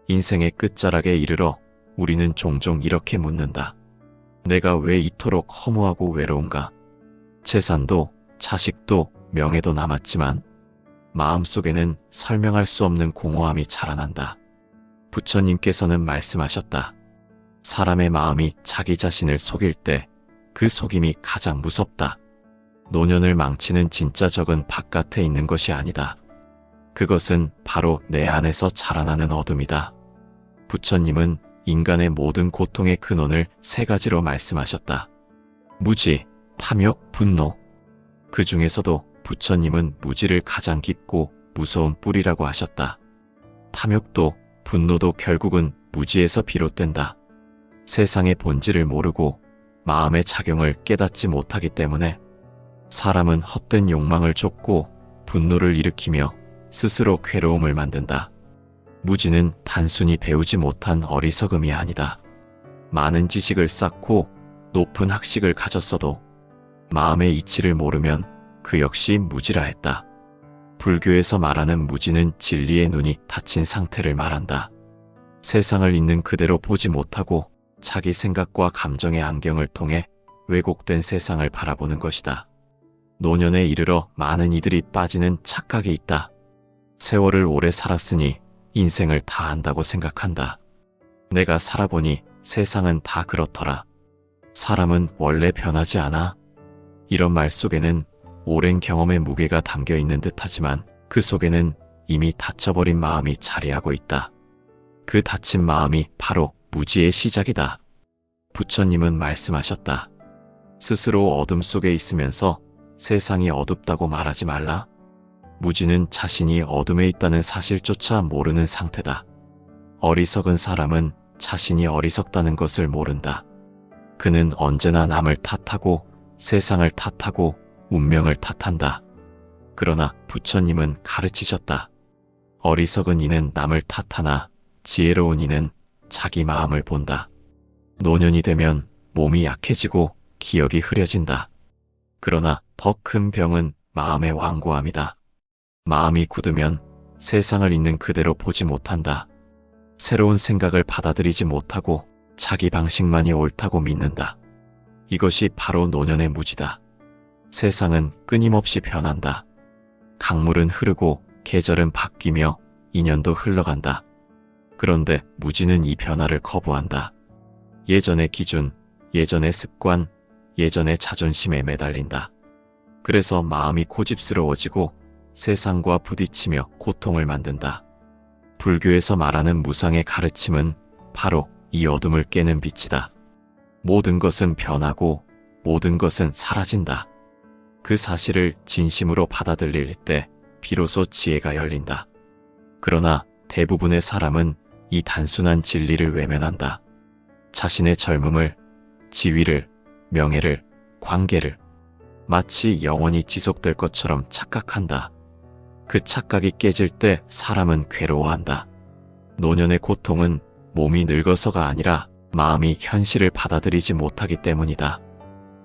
인생의 끝자락에 이르러 우리는 종종 이렇게 묻는다. 내가 왜 이토록 허무하고 외로운가? 재산도 자식도 명예도 남았지만 마음속에는 설명할 수 없는 공허함이 자라난다. 부처님께서는 말씀하셨다. 사람의 마음이 자기 자신을 속일 때 그 속임이 가장 무섭다. 노년을 망치는 진짜 적은 바깥에 있는 것이 아니다. 그것은 바로 내 안에서 자라나는 어둠이다. 부처님은 인간의 모든 고통의 근원을 세 가지로 말씀하셨다. 무지, 탐욕, 분노. 그 중에서도 부처님은 무지를 가장 깊고 무서운 뿌리라고 하셨다. 탐욕도 분노도 결국은 무지에서 비롯된다. 세상의 본질을 모르고 마음의 작용을 깨닫지 못하기 때문에 사람은 헛된 욕망을 쫓고 분노를 일으키며 스스로 괴로움을 만든다. 무지는 단순히 배우지 못한 어리석음이 아니다. 많은 지식을 쌓고 높은 학식을 가졌어도 마음의 이치를 모르면 그 역시 무지라 했다. 불교에서 말하는 무지는 진리의 눈이 닫힌 상태를 말한다. 세상을 있는 그대로 보지 못하고 자기 생각과 감정의 안경을 통해 왜곡된 세상을 바라보는 것이다. 노년에 이르러 많은 이들이 빠지는 착각이 있다. 세월을 오래 살았으니 인생을 다 안다고 생각한다. 내가 살아보니 세상은 다 그렇더라. 사람은 원래 변하지 않아. 이런 말 속에는 오랜 경험의 무게가 담겨 있는 듯하지만 그 속에는 이미 닫혀버린 마음이 자리하고 있다. 그 닫힌 마음이 바로 무지의 시작이다. 부처님은 말씀하셨다. 스스로 어둠 속에 있으면서 세상이 어둡다고 말하지 말라. 무지는 자신이 어둠에 있다는 사실조차 모르는 상태다. 어리석은 사람은 자신이 어리석다는 것을 모른다. 그는 언제나 남을 탓하고 세상을 탓하고 운명을 탓한다. 그러나 부처님은 가르치셨다. 어리석은 이는 남을 탓하나 지혜로운 이는 자기 마음을 본다. 노년이 되면 몸이 약해지고 기억이 흐려진다. 그러나 더 큰 병은 마음의 완고함이다. 마음이 굳으면 세상을 있는 그대로 보지 못한다. 새로운 생각을 받아들이지 못하고 자기 방식만이 옳다고 믿는다. 이것이 바로 노년의 무지다. 세상은 끊임없이 변한다. 강물은 흐르고 계절은 바뀌며 인연도 흘러간다. 그런데 무지는 이 변화를 거부한다. 예전의 기준, 예전의 습관, 예전의 자존심에 매달린다. 그래서 마음이 고집스러워지고 세상과 부딪히며 고통을 만든다. 불교에서 말하는 무상의 가르침은 바로 이 어둠을 깨는 빛이다. 모든 것은 변하고 모든 것은 사라진다. 그 사실을 진심으로 받아들일 때 비로소 지혜가 열린다. 그러나 대부분의 사람은 이 단순한 진리를 외면한다. 자신의 젊음을, 지위를, 명예를, 관계를 마치 영원히 지속될 것처럼 착각한다. 그 착각이 깨질 때 사람은 괴로워한다. 노년의 고통은 몸이 늙어서가 아니라 마음이 현실을 받아들이지 못하기 때문이다.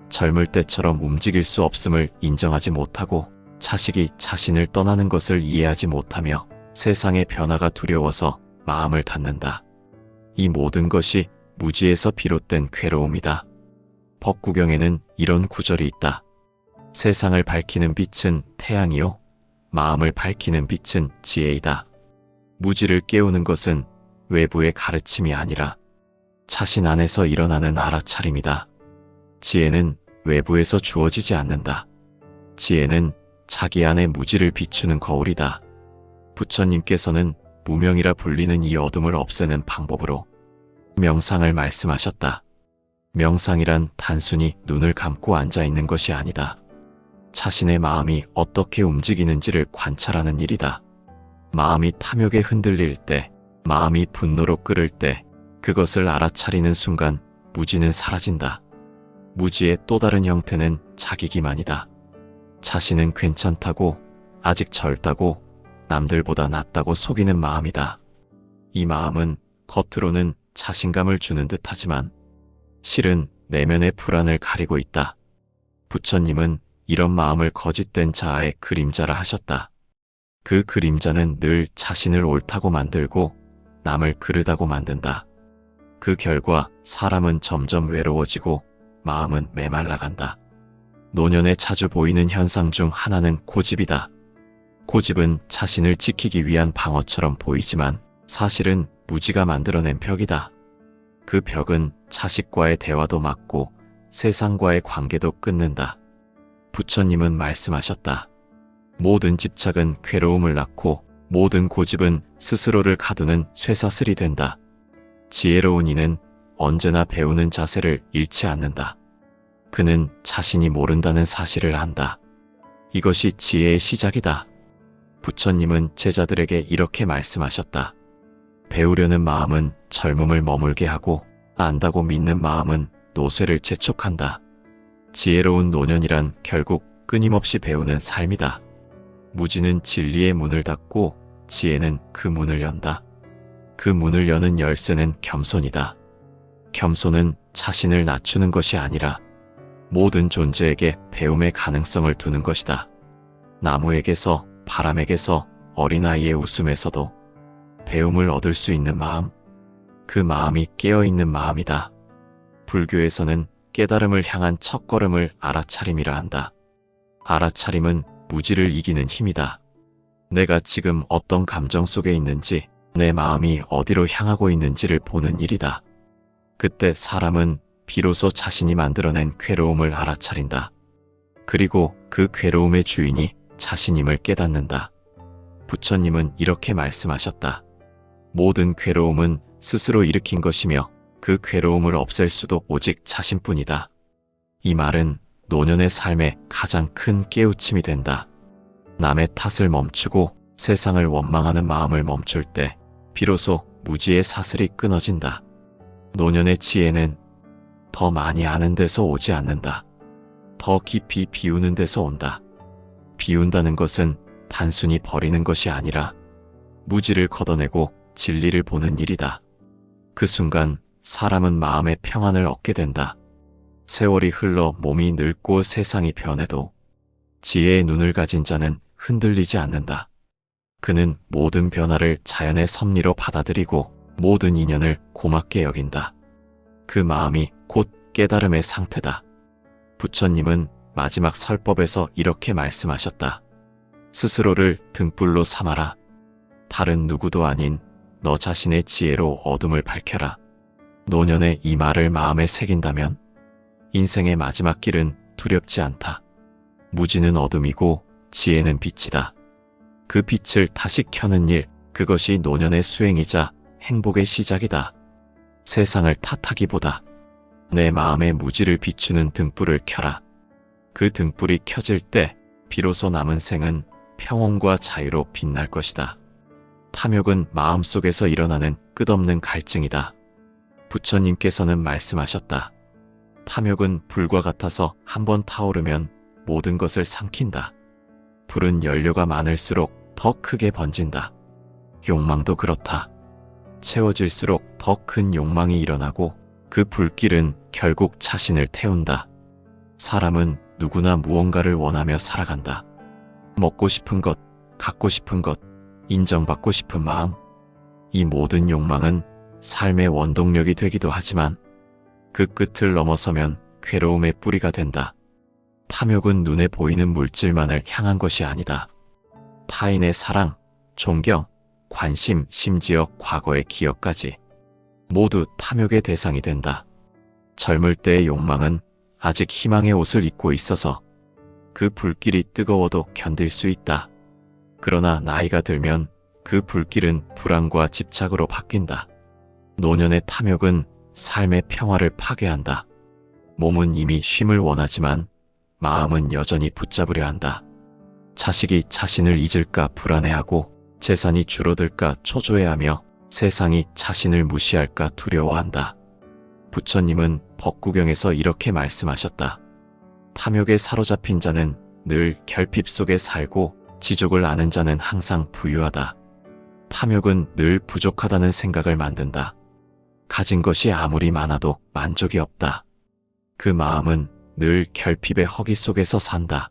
젊을 때처럼 움직일 수 없음을 인정하지 못하고 자식이 자신을 떠나는 것을 이해하지 못하며 세상의 변화가 두려워서 마음을 닫는다. 이 모든 것이 무지에서 비롯된 괴로움이다. 법구경에는 이런 구절이 있다. 세상을 밝히는 빛은 태양이요, 마음을 밝히는 빛은 지혜이다. 무지를 깨우는 것은 외부의 가르침이 아니라 자신 안에서 일어나는 알아차림이다. 지혜는 외부에서 주어지지 않는다. 지혜는 자기 안의 무지를 비추는 거울이다. 부처님께서는 무명이라 불리는 이 어둠을 없애는 방법으로 명상을 말씀하셨다. 명상이란 단순히 눈을 감고 앉아 있는 것이 아니다. 자신의 마음이 어떻게 움직이는지를 관찰하는 일이다. 마음이 탐욕에 흔들릴 때, 마음이 분노로 끓을 때 그것을 알아차리는 순간 무지는 사라진다. 무지의 또 다른 형태는 자기기만이다. 자신은 괜찮다고, 아직 젊다고, 남들보다 낫다고 속이는 마음이다. 이 마음은 겉으로는 자신감을 주는 듯하지만 실은 내면의 불안을 가리고 있다. 부처님은 이런 마음을 거짓된 자아의 그림자라 하셨다. 그 그림자는 늘 자신을 옳다고 만들고 남을 그르다고 만든다. 그 결과 사람은 점점 외로워지고 마음은 메말라간다. 노년에 자주 보이는 현상 중 하나는 고집이다. 고집은 자신을 지키기 위한 방어처럼 보이지만 사실은 무지가 만들어낸 벽이다. 그 벽은 자식과의 대화도 막고 세상과의 관계도 끊는다. 부처님은 말씀하셨다. 모든 집착은 괴로움을 낳고 모든 고집은 스스로를 가두는 쇠사슬이 된다. 지혜로운 이는 언제나 배우는 자세를 잃지 않는다. 그는 자신이 모른다는 사실을 안다. 이것이 지혜의 시작이다. 부처님은 제자들에게 이렇게 말씀하셨다. 배우려는 마음은 젊음을 머물게 하고 안다고 믿는 마음은 노쇠를 재촉한다. 지혜로운 노년이란 결국 끊임없이 배우는 삶이다. 무지는 진리의 문을 닫고 지혜는 그 문을 연다. 그 문을 여는 열쇠는 겸손이다. 겸손은 자신을 낮추는 것이 아니라 모든 존재에게 배움의 가능성을 두는 것이다. 나무에게서, 바람에게서, 어린아이의 웃음에서도 배움을 얻을 수 있는 마음, 그 마음이 깨어있는 마음이다. 불교에서는 깨달음을 향한 첫걸음을 알아차림이라 한다. 알아차림은 무지를 이기는 힘이다. 내가 지금 어떤 감정 속에 있는지, 내 마음이 어디로 향하고 있는지를 보는 일이다. 그때 사람은 비로소 자신이 만들어낸 괴로움을 알아차린다. 그리고 그 괴로움의 주인이 자신임을 깨닫는다. 부처님은 이렇게 말씀하셨다. 모든 괴로움은 스스로 일으킨 것이며 그 괴로움을 없앨 수도 오직 자신뿐이다. 이 말은 노년의 삶의 가장 큰 깨우침이 된다. 남의 탓을 멈추고 세상을 원망하는 마음을 멈출 때 비로소 무지의 사슬이 끊어진다. 노년의 지혜는 더 많이 아는 데서 오지 않는다. 더 깊이 비우는 데서 온다. 비운다는 것은 단순히 버리는 것이 아니라 무지를 걷어내고 진리를 보는 일이다. 그 순간 사람은 마음의 평안을 얻게 된다. 세월이 흘러 몸이 늙고 세상이 변해도 지혜의 눈을 가진 자는 흔들리지 않는다. 그는 모든 변화를 자연의 섭리로 받아들이고 모든 인연을 고맙게 여긴다. 그 마음이 곧 깨달음의 상태다. 부처님은 마지막 설법에서 이렇게 말씀하셨다. 스스로를 등불로 삼아라. 다른 누구도 아닌 너 자신의 지혜로 어둠을 밝혀라. 노년에 이 말을 마음에 새긴다면 인생의 마지막 길은 두렵지 않다. 무지는 어둠이고 지혜는 빛이다. 그 빛을 다시 켜는 일, 그것이 노년의 수행이자 행복의 시작이다. 세상을 탓하기보다 내 마음의 무지를 비추는 등불을 켜라. 그 등불이 켜질 때 비로소 남은 생은 평온과 자유로 빛날 것이다. 탐욕은 마음속에서 일어나는 끝없는 갈증이다. 부처님께서는 말씀하셨다. 탐욕은 불과 같아서 한번 타오르면 모든 것을 삼킨다. 불은 연료가 많을수록 더 크게 번진다. 욕망도 그렇다. 채워질수록 더 큰 욕망이 일어나고 그 불길은 결국 자신을 태운다. 사람은 누구나 무언가를 원하며 살아간다. 먹고 싶은 것, 갖고 싶은 것, 인정받고 싶은 마음. 이 모든 욕망은 삶의 원동력이 되기도 하지만 그 끝을 넘어서면 괴로움의 뿌리가 된다. 탐욕은 눈에 보이는 물질만을 향한 것이 아니다. 타인의 사랑, 존경, 관심, 심지어 과거의 기억까지 모두 탐욕의 대상이 된다. 젊을 때의 욕망은 아직 희망의 옷을 입고 있어서 그 불길이 뜨거워도 견딜 수 있다. 그러나 나이가 들면 그 불길은 불안과 집착으로 바뀐다. 노년의 탐욕은 삶의 평화를 파괴한다. 몸은 이미 쉼을 원하지만 마음은 여전히 붙잡으려 한다. 자식이 자신을 잊을까 불안해하고 재산이 줄어들까 초조해하며 세상이 자신을 무시할까 두려워한다. 부처님은 법구경에서 이렇게 말씀하셨다. 탐욕에 사로잡힌 자는 늘 결핍 속에 살고 지족을 아는 자는 항상 부유하다. 탐욕은 늘 부족하다는 생각을 만든다. 가진 것이 아무리 많아도 만족이 없다. 그 마음은 늘 결핍의 허기 속에서 산다.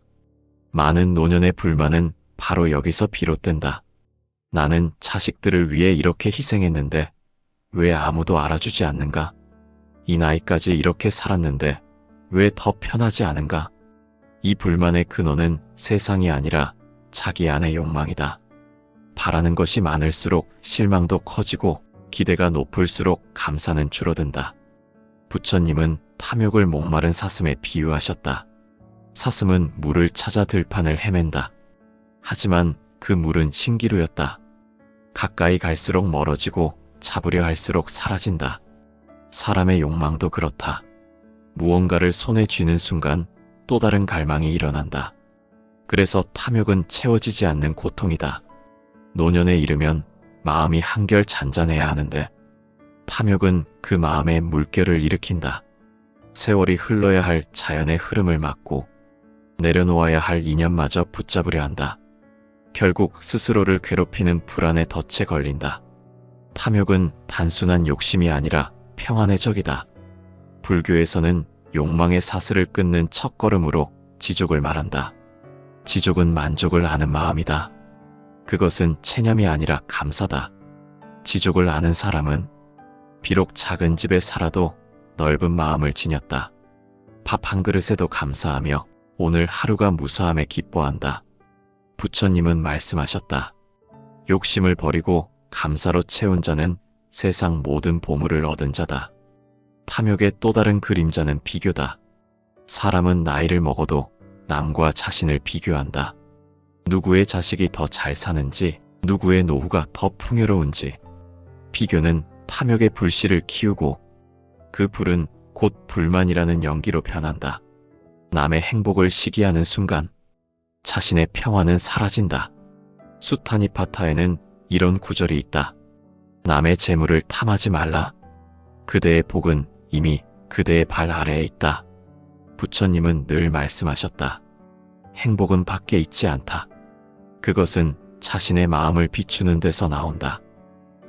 많은 노년의 불만은 바로 여기서 비롯된다. 나는 자식들을 위해 이렇게 희생했는데 왜 아무도 알아주지 않는가? 이 나이까지 이렇게 살았는데 왜 더 편하지 않은가? 이 불만의 근원은 세상이 아니라 자기 안의 욕망이다. 바라는 것이 많을수록 실망도 커지고 기대가 높을수록 감사는 줄어든다. 부처님은 탐욕을 목마른 사슴에 비유하셨다. 사슴은 물을 찾아 들판을 헤맨다. 하지만 그 물은 신기루였다. 가까이 갈수록 멀어지고 잡으려 할수록 사라진다. 사람의 욕망도 그렇다. 무언가를 손에 쥐는 순간 또 다른 갈망이 일어난다. 그래서 탐욕은 채워지지 않는 고통이다. 노년에 이르면 마음이 한결 잔잔해야 하는데 탐욕은 그 마음에 물결을 일으킨다. 세월이 흘러야 할 자연의 흐름을 막고 내려놓아야 할 인연마저 붙잡으려 한다. 결국 스스로를 괴롭히는 불안에 덫에 걸린다. 탐욕은 단순한 욕심이 아니라 평안의 적이다. 불교에서는 욕망의 사슬을 끊는 첫걸음으로 지족을 말한다. 지족은 만족을 아는 마음이다. 그것은 체념이 아니라 감사다. 지족을 아는 사람은 비록 작은 집에 살아도 넓은 마음을 지녔다. 밥 한 그릇에도 감사하며 오늘 하루가 무사함에 기뻐한다. 부처님은 말씀하셨다. 욕심을 버리고 감사로 채운 자는 세상 모든 보물을 얻은 자다. 탐욕의 또 다른 그림자는 비교다. 사람은 나이를 먹어도 남과 자신을 비교한다. 누구의 자식이 더 잘 사는지, 누구의 노후가 더 풍요로운지. 비교는 탐욕의 불씨를 키우고 그 불은 곧 불만이라는 연기로 변한다. 남의 행복을 시기하는 순간 자신의 평화는 사라진다. 수타니파타에는 이런 구절이 있다. 남의 재물을 탐하지 말라. 그대의 복은 이미 그대의 발 아래에 있다. 부처님은 늘 말씀하셨다. 행복은 밖에 있지 않다. 그것은 자신의 마음을 비추는 데서 나온다.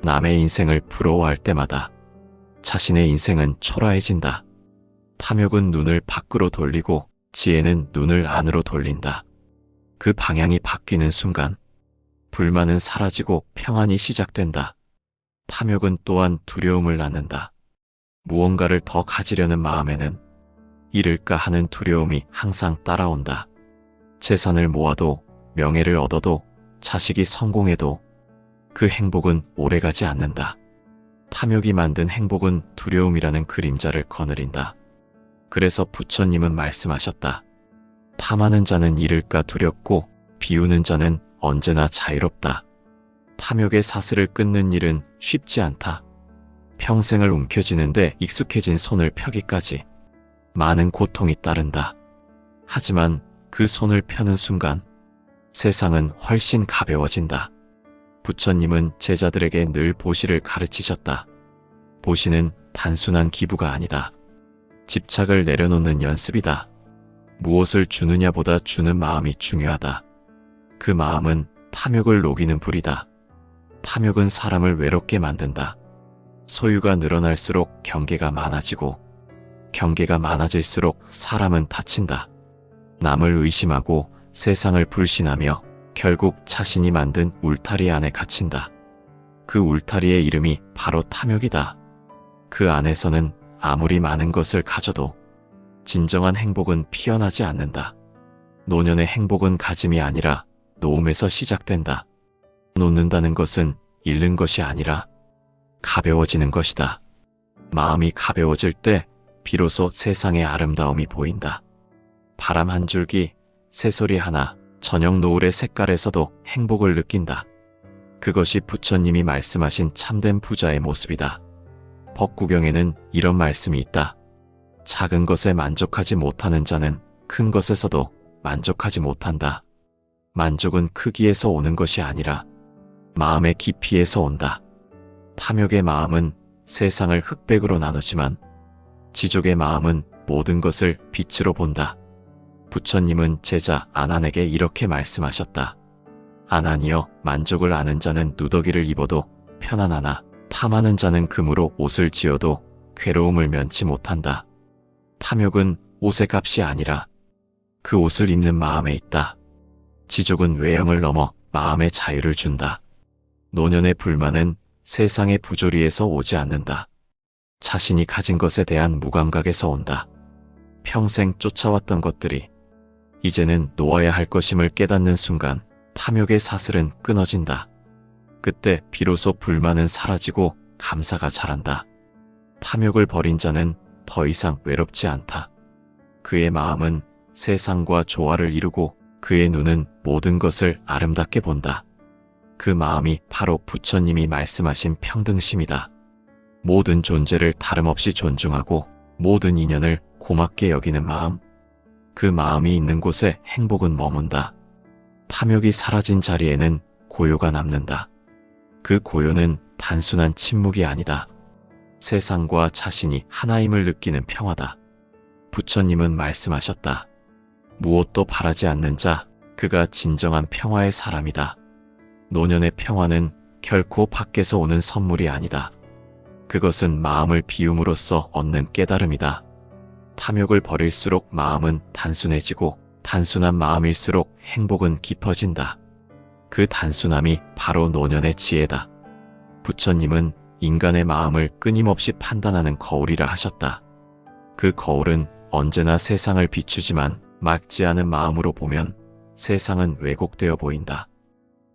남의 인생을 부러워할 때마다 자신의 인생은 초라해진다. 탐욕은 눈을 밖으로 돌리고 지혜는 눈을 안으로 돌린다. 그 방향이 바뀌는 순간 불만은 사라지고 평안이 시작된다. 탐욕은 또한 두려움을 낳는다. 무언가를 더 가지려는 마음에는 잃을까 하는 두려움이 항상 따라온다. 재산을 모아도 명예를 얻어도 자식이 성공해도 그 행복은 오래가지 않는다. 탐욕이 만든 행복은 두려움이라는 그림자를 거느린다. 그래서 부처님은 말씀하셨다. 탐하는 자는 잃을까 두렵고 비우는 자는 언제나 자유롭다. 탐욕의 사슬을 끊는 일은 쉽지 않다. 평생을 움켜쥐는데 익숙해진 손을 펴기까지 많은 고통이 따른다. 하지만 그 손을 펴는 순간 세상은 훨씬 가벼워진다. 부처님은 제자들에게 늘 보시를 가르치셨다. 보시는 단순한 기부가 아니다. 집착을 내려놓는 연습이다. 무엇을 주느냐보다 주는 마음이 중요하다. 그 마음은 탐욕을 녹이는 불이다. 탐욕은 사람을 외롭게 만든다. 소유가 늘어날수록 경계가 많아지고 경계가 많아질수록 사람은 다친다. 남을 의심하고 세상을 불신하며 결국 자신이 만든 울타리 안에 갇힌다. 그 울타리의 이름이 바로 탐욕이다. 그 안에서는 아무리 많은 것을 가져도 진정한 행복은 피어나지 않는다. 노년의 행복은 가짐이 아니라 놓음에서 시작된다. 놓는다는 것은 잃는 것이 아니라 가벼워지는 것이다. 마음이 가벼워질 때 비로소 세상의 아름다움이 보인다. 바람 한 줄기, 새소리 하나, 저녁 노을의 색깔에서도 행복을 느낀다. 그것이 부처님이 말씀하신 참된 부자의 모습이다. 법구경에는 이런 말씀이 있다. 작은 것에 만족하지 못하는 자는 큰 것에서도 만족하지 못한다. 만족은 크기에서 오는 것이 아니라 마음의 깊이에서 온다. 탐욕의 마음은 세상을 흑백으로 나누지만 지족의 마음은 모든 것을 빛으로 본다. 부처님은 제자 아난에게 이렇게 말씀하셨다. 아난이여, 만족을 아는 자는 누더기를 입어도 편안하나 탐하는 자는 금으로 옷을 지어도 괴로움을 면치 못한다. 탐욕은 옷의 값이 아니라 그 옷을 입는 마음에 있다. 지족은 외형을 넘어 마음의 자유를 준다. 노년의 불만은 세상의 부조리에서 오지 않는다. 자신이 가진 것에 대한 무감각에서 온다. 평생 쫓아왔던 것들이 이제는 놓아야 할 것임을 깨닫는 순간 탐욕의 사슬은 끊어진다. 그때 비로소 불만은 사라지고 감사가 자란다. 탐욕을 버린 자는 더 이상 외롭지 않다. 그의 마음은 세상과 조화를 이루고 그의 눈은 모든 것을 아름답게 본다. 그 마음이 바로 부처님이 말씀하신 평등심이다. 모든 존재를 다름없이 존중하고 모든 인연을 고맙게 여기는 마음. 그 마음이 있는 곳에 행복은 머문다. 탐욕이 사라진 자리에는 고요가 남는다. 그 고요는 단순한 침묵이 아니다. 세상과 자신이 하나임을 느끼는 평화다. 부처님은 말씀하셨다. 무엇도 바라지 않는 자, 그가 진정한 평화의 사람이다. 노년의 평화는 결코 밖에서 오는 선물이 아니다. 그것은 마음을 비움으로써 얻는 깨달음이다. 탐욕을 버릴수록 마음은 단순해지고 단순한 마음일수록 행복은 깊어진다. 그 단순함이 바로 노년의 지혜다. 부처님은 인간의 마음을 끊임없이 판단하는 거울이라 하셨다. 그 거울은 언제나 세상을 비추지만 맑지 않은 마음으로 보면 세상은 왜곡되어 보인다.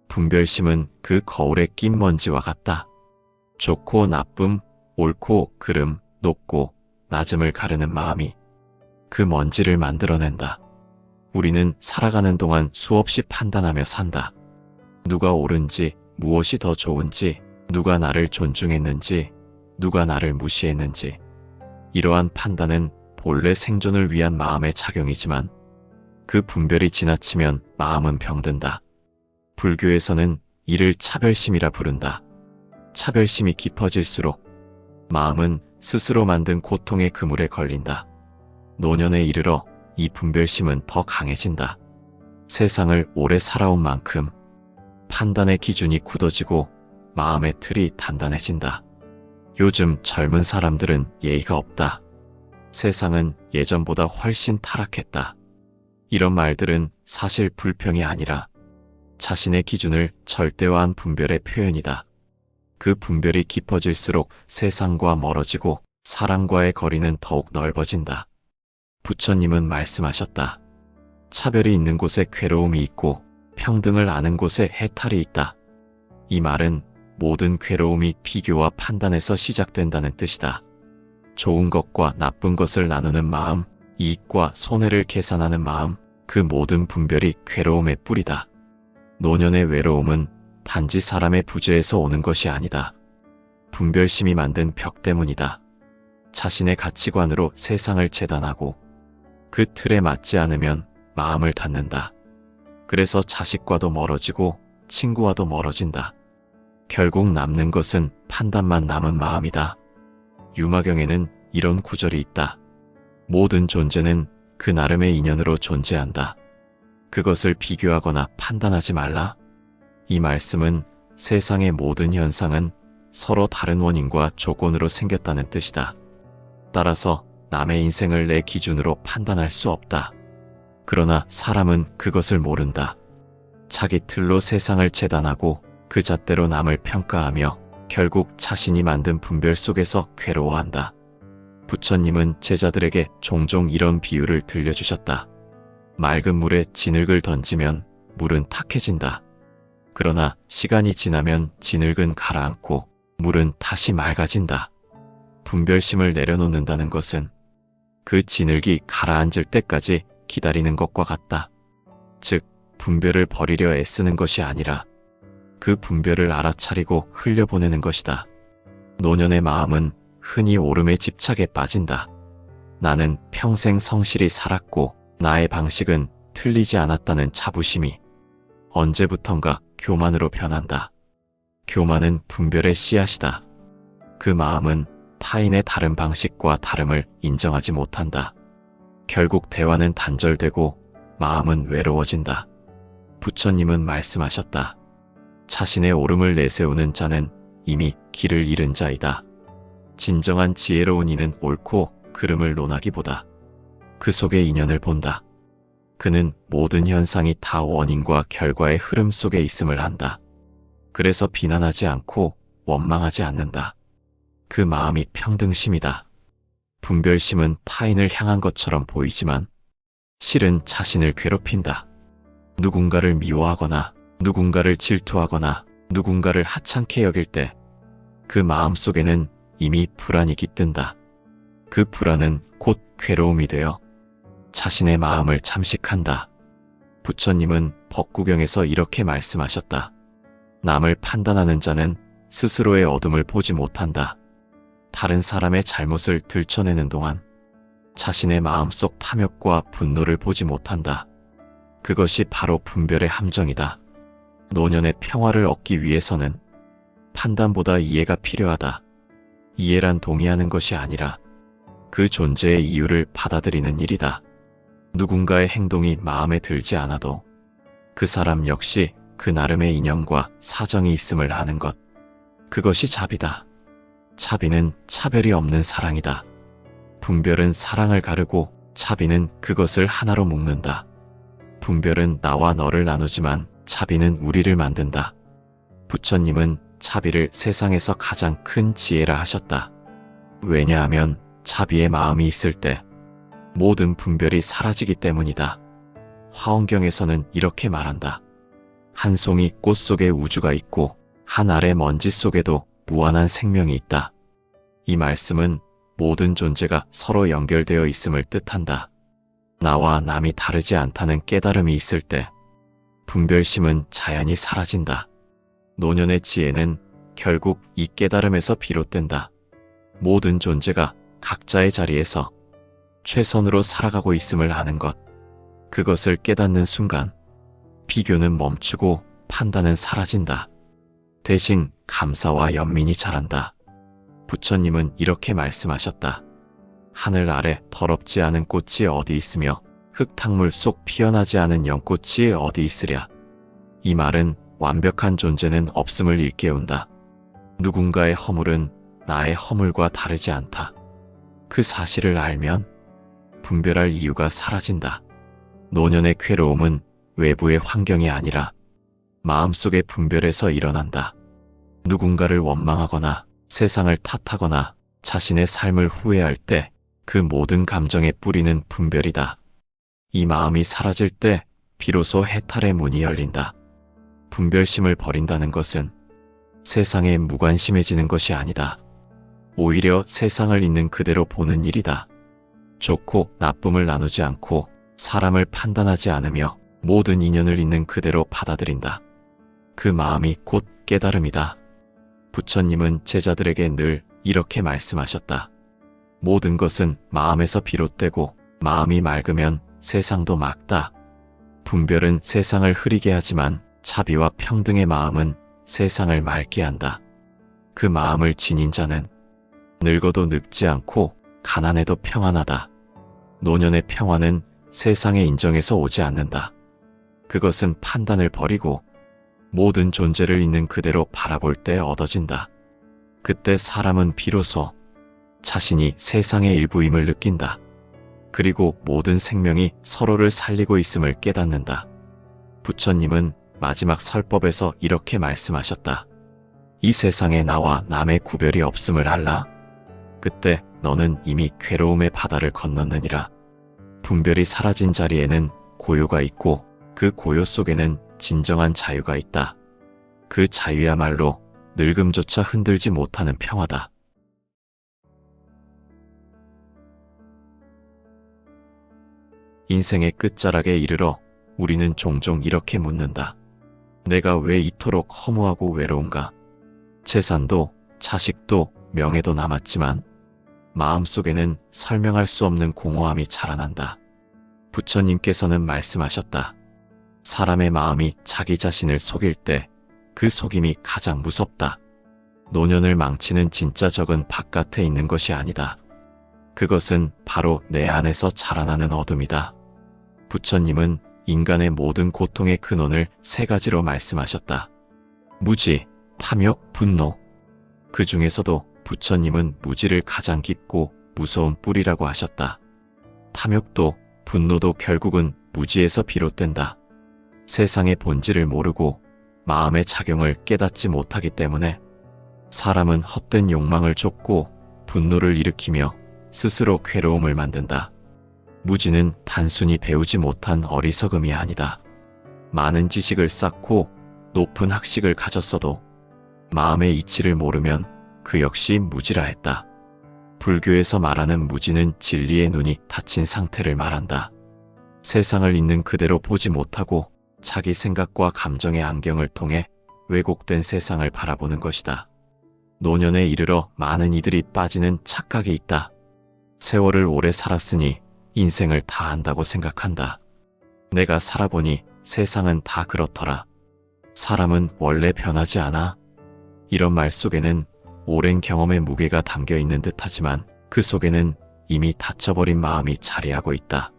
분별심은 그 거울에 낀 먼지와 같다. 좋고 나쁨, 옳고 그름, 높고 낮음을 가르는 마음이 그 먼지를 만들어낸다. 우리는 살아가는 동안 수없이 판단하며 산다. 누가 옳은지, 무엇이 더 좋은지, 누가 나를 존중했는지, 누가 나를 무시했는지. 이러한 판단은 본래 생존을 위한 마음의 작용이지만 그 분별이 지나치면 마음은 병든다. 불교에서는 이를 차별심이라 부른다. 차별심이 깊어질수록 마음은 스스로 만든 고통의 그물에 걸린다. 노년에 이르러 이 분별심은 더 강해진다. 세상을 오래 살아온 만큼 판단의 기준이 굳어지고 마음의 틀이 단단해진다. 요즘 젊은 사람들은 예의가 없다. 세상은 예전보다 훨씬 타락했다. 이런 말들은 사실 불평이 아니라 자신의 기준을 절대화한 분별의 표현이다. 그 분별이 깊어질수록 세상과 멀어지고 사람과의 거리는 더욱 넓어진다. 부처님은 말씀하셨다. 차별이 있는 곳에 괴로움이 있고 평등을 아는 곳에 해탈이 있다. 이 말은 모든 괴로움이 비교와 판단에서 시작된다는 뜻이다. 좋은 것과 나쁜 것을 나누는 마음, 이익과 손해를 계산하는 마음, 그 모든 분별이 괴로움의 뿌리다. 노년의 외로움은 단지 사람의 부재에서 오는 것이 아니다. 분별심이 만든 벽 때문이다. 자신의 가치관으로 세상을 재단하고 그 틀에 맞지 않으면 마음을 닫는다. 그래서 자식과도 멀어지고 친구와도 멀어진다. 결국 남는 것은 판단만 남은 마음이다. 유마경에는 이런 구절이 있다. 모든 존재는 그 나름의 인연으로 존재한다. 그것을 비교하거나 판단하지 말라. 이 말씀은 세상의 모든 현상은 서로 다른 원인과 조건으로 생겼다는 뜻이다. 따라서 남의 인생을 내 기준으로 판단할 수 없다. 그러나 사람은 그것을 모른다. 자기 틀로 세상을 재단하고 그 잣대로 남을 평가하며 결국 자신이 만든 분별 속에서 괴로워한다. 부처님은 제자들에게 종종 이런 비유를 들려주셨다. 맑은 물에 진흙을 던지면 물은 탁해진다. 그러나 시간이 지나면 진흙은 가라앉고 물은 다시 맑아진다. 분별심을 내려놓는다는 것은 그 진흙이 가라앉을 때까지 기다리는 것과 같다. 즉, 분별을 버리려 애쓰는 것이 아니라 그 분별을 알아차리고 흘려보내는 것이다. 노년의 마음은 흔히 오름의 집착에 빠진다. 나는 평생 성실히 살았고 나의 방식은 틀리지 않았다는 자부심이 언제부턴가 교만으로 변한다. 교만은 분별의 씨앗이다. 그 마음은 타인의 다른 방식과 다름을 인정하지 못한다. 결국 대화는 단절되고 마음은 외로워진다. 부처님은 말씀하셨다. 자신의 옳음을 내세우는 자는 이미 길을 잃은 자이다. 진정한 지혜로운 이는 옳고 그름을 논하기보다 그 속의 인연을 본다. 그는 모든 현상이 다 원인과 결과의 흐름 속에 있음을 안다. 그래서 비난하지 않고 원망하지 않는다. 그 마음이 평등심이다. 분별심은 타인을 향한 것처럼 보이지만 실은 자신을 괴롭힌다. 누군가를 미워하거나 누군가를 질투하거나 누군가를 하찮게 여길 때 그 마음 속에는 이미 불안이 깃든다. 그 불안은 곧 괴로움이 되어 자신의 마음을 잠식한다. 부처님은 법구경에서 이렇게 말씀하셨다. 남을 판단하는 자는 스스로의 어둠을 보지 못한다. 다른 사람의 잘못을 들춰내는 동안 자신의 마음속 탐욕과 분노를 보지 못한다. 그것이 바로 분별의 함정이다. 노년의 평화를 얻기 위해서는 판단보다 이해가 필요하다. 이해란 동의하는 것이 아니라 그 존재의 이유를 받아들이는 일이다. 누군가의 행동이 마음에 들지 않아도 그 사람 역시 그 나름의 인연과 사정이 있음을 아는 것. 그것이 자비다. 자비는 차별이 없는 사랑이다. 분별은 사랑을 가르고 자비는 그것을 하나로 묶는다. 분별은 나와 너를 나누지만 자비는 우리를 만든다. 부처님은 자비를 세상에서 가장 큰 지혜라 하셨다. 왜냐하면 자비의 마음이 있을 때 모든 분별이 사라지기 때문이다. 화엄경에서는 이렇게 말한다. 한 송이 꽃 속에 우주가 있고 한 알의 먼지 속에도 무한한 생명이 있다. 이 말씀은 모든 존재가 서로 연결되어 있음을 뜻한다. 나와 남이 다르지 않다는 깨달음이 있을 때 분별심은 자연히 사라진다. 노년의 지혜는 결국 이 깨달음에서 비롯된다. 모든 존재가 각자의 자리에서 최선으로 살아가고 있음을 아는 것. 그것을 깨닫는 순간 비교는 멈추고 판단은 사라진다. 대신 감사와 연민이 자란다. 부처님은 이렇게 말씀하셨다. 하늘 아래 더럽지 않은 꽃이 어디 있으며 흙탕물 속 피어나지 않은 연꽃이 어디 있으랴. 이 말은 완벽한 존재는 없음을 일깨운다. 누군가의 허물은 나의 허물과 다르지 않다. 그 사실을 알면 분별할 이유가 사라진다. 노년의 괴로움은 외부의 환경이 아니라 마음속의 분별에서 일어난다. 누군가를 원망하거나 세상을 탓하거나 자신의 삶을 후회할 때 그 모든 감정의 뿌리는 분별이다. 이 마음이 사라질 때 비로소 해탈의 문이 열린다. 분별심을 버린다는 것은 세상에 무관심해지는 것이 아니다. 오히려 세상을 있는 그대로 보는 일이다. 좋고 나쁨을 나누지 않고 사람을 판단하지 않으며 모든 인연을 있는 그대로 받아들인다. 그 마음이 곧 깨달음이다. 부처님은 제자들에게 늘 이렇게 말씀하셨다. 모든 것은 마음에서 비롯되고 마음이 맑으면 세상도 맑다. 분별은 세상을 흐리게 하지만 자비와 평등의 마음은 세상을 맑게 한다. 그 마음을 지닌 자는 늙어도 늙지 않고 가난해도 평안하다. 노년의 평화는 세상의 인정에서 오지 않는다. 그것은 판단을 버리고 모든 존재를 있는 그대로 바라볼 때 얻어진다. 그때 사람은 비로소 자신이 세상의 일부임을 느낀다. 그리고 모든 생명이 서로를 살리고 있음을 깨닫는다. 부처님은 마지막 설법에서 이렇게 말씀하셨다. 이 세상에 나와 남의 구별이 없음을 알라. 그때 너는 이미 괴로움의 바다를 건넜느니라. 분별이 사라진 자리에는 고요가 있고 그 고요 속에는 진정한 자유가 있다. 그 자유야말로 늙음조차 흔들지 못하는 평화다. 인생의 끝자락에 이르러 우리는 종종 이렇게 묻는다. 내가 왜 이토록 허무하고 외로운가? 재산도 자식도 명예도 남았지만 마음속에는 설명할 수 없는 공허함이 자라난다. 부처님께서는 말씀하셨다. 사람의 마음이 자기 자신을 속일 때 그 속임이 가장 무섭다. 노년을 망치는 진짜 적은 바깥에 있는 것이 아니다. 그것은 바로 내 안에서 자라나는 어둠이다. 부처님은 인간의 모든 고통의 근원을 세 가지로 말씀하셨다. 무지, 탐욕, 분노. 그 중에서도 부처님은 무지를 가장 깊고 무서운 뿌리라고 하셨다. 탐욕도 분노도 결국은 무지에서 비롯된다. 세상의 본질을 모르고 마음의 작용을 깨닫지 못하기 때문에 사람은 헛된 욕망을 쫓고 분노를 일으키며 스스로 괴로움을 만든다. 무지는 단순히 배우지 못한 어리석음이 아니다. 많은 지식을 쌓고 높은 학식을 가졌어도 마음의 이치를 모르면 그 역시 무지라 했다. 불교에서 말하는 무지는 진리의 눈이 닫힌 상태를 말한다. 세상을 있는 그대로 보지 못하고 자기 생각과 감정의 안경을 통해 왜곡된 세상을 바라보는 것이다. 노년에 이르러 많은 이들이 빠지는 착각이 있다. 세월을 오래 살았으니 인생을 다 안다고 생각한다. 내가 살아보니 세상은 다 그렇더라. 사람은 원래 변하지 않아. 이런 말 속에는 오랜 경험의 무게가 담겨 있는 듯하지만 그 속에는 이미 닫혀버린 마음이 자리하고 있다.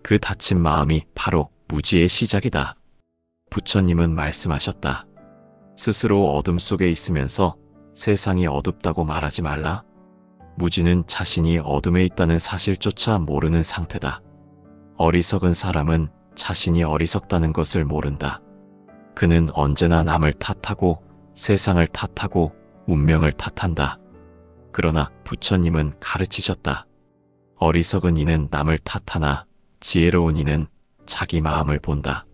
그 닫힌 마음이 바로 무지의 시작이다. 부처님은 말씀하셨다. 스스로 어둠 속에 있으면서 세상이 어둡다고 말하지 말라. 무지는 자신이 어둠에 있다는 사실조차 모르는 상태다. 어리석은 사람은 자신이 어리석다는 것을 모른다. 그는 언제나 남을 탓하고 세상을 탓하고 운명을 탓한다. 그러나 부처님은 가르치셨다. 어리석은 이는 남을 탓하나 지혜로운 이는 자기 마음을 본다.